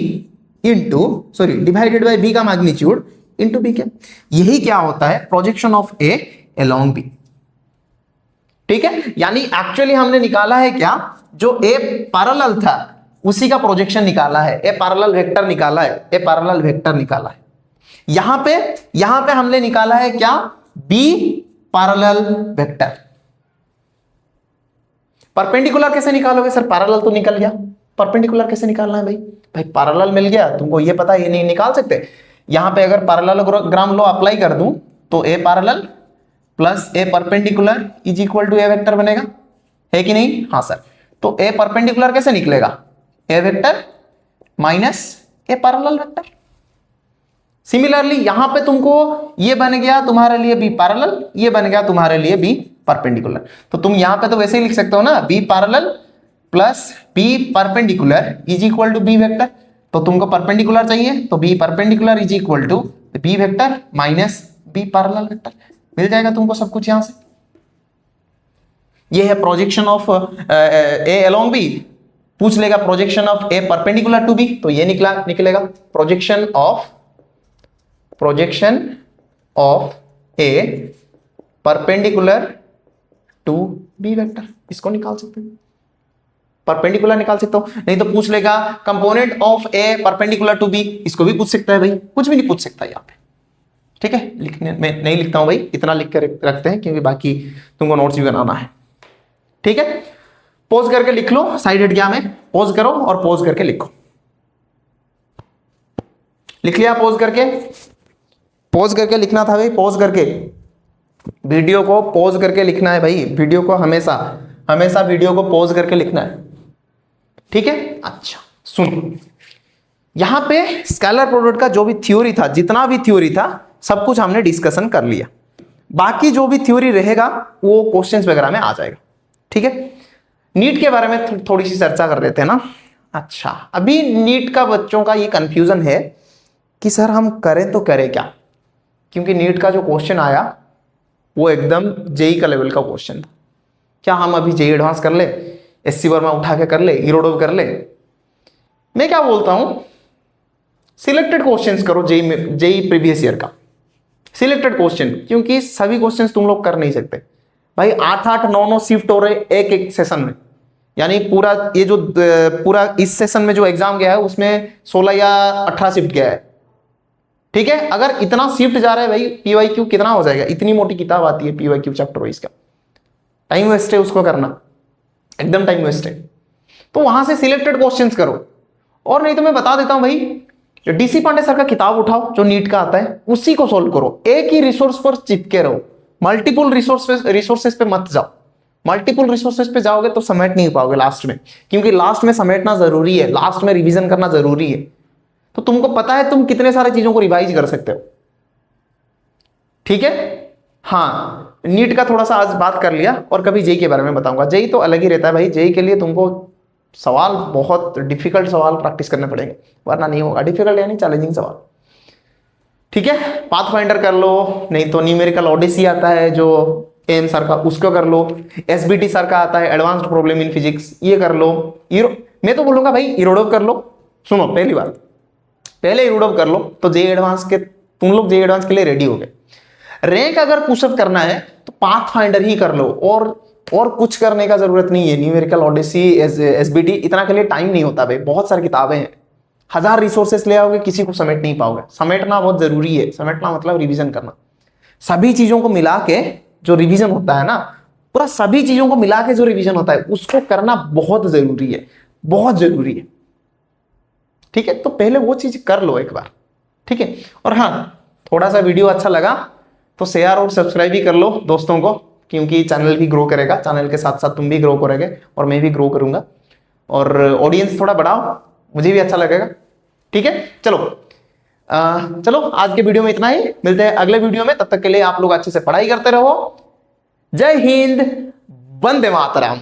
into, sorry, divided by B का मैग्नीट्यूड इंटू बी कैप। यही क्या होता है, projection of A along B. ठीक है, यानी एक्चुअली हमने निकाला है क्या, जो ए पैरेलल था उसी का प्रोजेक्शन निकाला है, ए पैरेलल वेक्टर निकाला है, ए पैरेलल वेक्टर निकाला है। यहां पे हमने निकाला है क्या, बी पैरेलल वेक्टर। परपेंडिकुलर कैसे निकालोगे सर, पैरेलल तो निकल गया, परपेंडिकुलर कैसे निकालना है भाई, पैरेलल मिल गया तुमको, ये पता ये नहीं निकाल सकते। यहां पे अगर पैरेललोग्राम लॉ अप्लाई कर दूं तो A parallel plus A perpendicular is equal to A vector बनेगा, है कि नहीं, हाँ सर। तो ए परपेंडिकुलर कैसे निकलेगा, ए वेक्टर माइनस ए पैरेलल वेक्टर। सिमिलरली यहां पे तुमको ये बन गया तुम्हारे लिए बी पैरेलल, ये बन गया तुम्हारे लिए बी परपेंडिकुलर। तो तुम यहां पे तो वैसे ही लिख सकते हो ना, B parallel plus B perpendicular is equal to B vector. तो तुमको परपेंडिकुलर चाहिए तो B perpendicular is equal to B vector minus B parallel vector, मिल जाएगा तुमको सब कुछ यहां से। ये है projection of A along B. पूछ लेगा projection of A perpendicular to B, तो ये निकलेगा projection of A perpendicular to B vector. इसको निकाल सकते हैं, परपेंडिकुलर निकाल सकते हो। नहीं तो पूछ लेगा component of A perpendicular to B, इसको भी पूछ सकता है भाई, कुछ भी नहीं पूछ सकता यहाँ पे। ठीक है, लिखने में नहीं लिखता हूं भाई, इतना लिख कर रखते हैं क्योंकि बाकी तुमको नोट्स भी बनाना है। ठीक है, पॉज करके लिख लो, साइड हट गया में, पॉज करो और पॉज करके लिखो। लिख लिया पॉज करके, पॉज करके लिखना था भाई, पॉज करके वीडियो को पॉज करके लिखना है भाई, वीडियो को हमेशा वीडियो को पॉज करके लिखना है। ठीक है, अच्छा सुनो, यहां पे स्केलर प्रोडक्ट का जो भी थ्योरी था, जितना भी थ्योरी था, सब कुछ हमने डिस्कशन कर लिया। बाकी जो भी थ्योरी रहेगा वो क्वेश्चंस वगैरह में आ जाएगा। ठीक है, नीट के बारे में थोड़ी सी चर्चा कर लेते हैं ना। अच्छा, अभी नीट का बच्चों का ये कंफ्यूजन है कि सर हम करें तो करें क्या, क्योंकि नीट का जो क्वेश्चन आया वो एकदम जेई का लेवल का क्वेश्चन था। क्या हम अभी जेई एडवांस कर ले, एससी वर्मा उठा के कर ले, इरोडो कर ले? मैं क्या बोलता हूं, सिलेक्टेड क्वेश्चंस करो जेई प्रीवियस ईयर का, सिलेक्टेड क्वेश्चन, क्योंकि सभी क्वेश्चंस तुम लोग कर नहीं सकते भाई। 8-8 9-9 शिफ्ट हो रहे एक एक सेशन में, यानी पूरा ये जो पूरा इस सेशन में जो एग्जाम गया है उसमें 16 या 18 शिफ्ट गया है। ठीक है, अगर इतना शिफ्ट जा रहा है भाई, पीवाईक्यू कितना हो जाएगा? इतनी मोटी किताब आती है पीवाईक्यू चैप्टर वाइज का, टाइम वेस्ट है उसको करना, एकदम टाइम वेस्ट है। तो वहां से सिलेक्टेड क्वेश्चंस करो, और नहीं तो मैं बता देता हूं भाई, जो डीसी पांडे सर का किताब उठाओ जो नीट का आता है, उसी को सोल्व करो। एक ही रिसोर्स पर चिपके रहो, मल्टीपल रिसोर्सेस पे मत जाओ। मल्टीपल रिसोर्सेस पे जाओगे तो समेट नहीं पाओगे लास्ट में, क्योंकि लास्ट में समेटना जरूरी है, लास्ट में रिवीजन करना जरूरी है। तो तुमको पता है तुम कितने सारे चीजों को रिवाइज कर सकते हो। ठीक है, हाँ, नीट का थोड़ा सा आज बात कर लिया, और कभी जेई के बारे में बताऊंगा। जेई तो अलग ही रहता है भाई, जेई के लिए तुमको सवाल, बहुत डिफिकल्ट सवाल प्रैक्टिस करने पड़ेंगे, वरना नहीं होगा। डिफिकल्ट यानी चैलेंजिंग सवाल। ठीक है, पाथ फाइंडर कर लो, नहीं तो न्यूमेरिकल ओडिसी आता है जो एम सर का, उसको कर लो। एसबीटी सर का आता है एडवांस्ड प्रॉब्लम इन फिजिक्स, ये कर लो। मैं तो बोलूंगा भाई इरोडव कर लो। सुनो, पहली बात, पहले इरोडव कर लो तो जेई एडवांस के, तुम लोग जेई एडवांस के लिए रेडी हो गए। रैंक अगर पुशअप करना है तो पाथ फाइंडर ही कर लो, और कुछ करने का जरूरत नहीं है। न्यूमेरिकल ओडिसी, एसबीटी, इतना के लिए टाइम नहीं होता भाई, बहुत सारी किताबें हैं। 1000 रिसोर्सेस ले आओगे, किसी को समेट नहीं पाओगे। समेटना बहुत जरूरी है, समेटना मतलब रिवीजन करना। सभी चीजों को मिला के जो रिवीजन होता है ना, पूरा सभी चीजों को मिला के जो रिवीजन होता है, उसको करना बहुत जरूरी है, बहुत जरूरी है। ठीक है, तो पहले वो चीज कर लो एक बार। ठीक है, और हाँ, थोड़ा सा वीडियो अच्छा लगा तो शेयर और सब्सक्राइब भी कर लो दोस्तों को, क्योंकि चैनल भी ग्रो करेगा, चैनल के साथ साथ तुम भी ग्रो करोगे और मैं भी ग्रो करूंगा, और ऑडियंस थोड़ा बढ़ाओ, मुझे भी अच्छा लगेगा। ठीक है, चलो चलो आज के वीडियो में इतना ही, मिलते हैं अगले वीडियो में। तब तक के लिए आप लोग अच्छे से पढ़ाई करते रहो। जय हिंद, वंदे मातरम।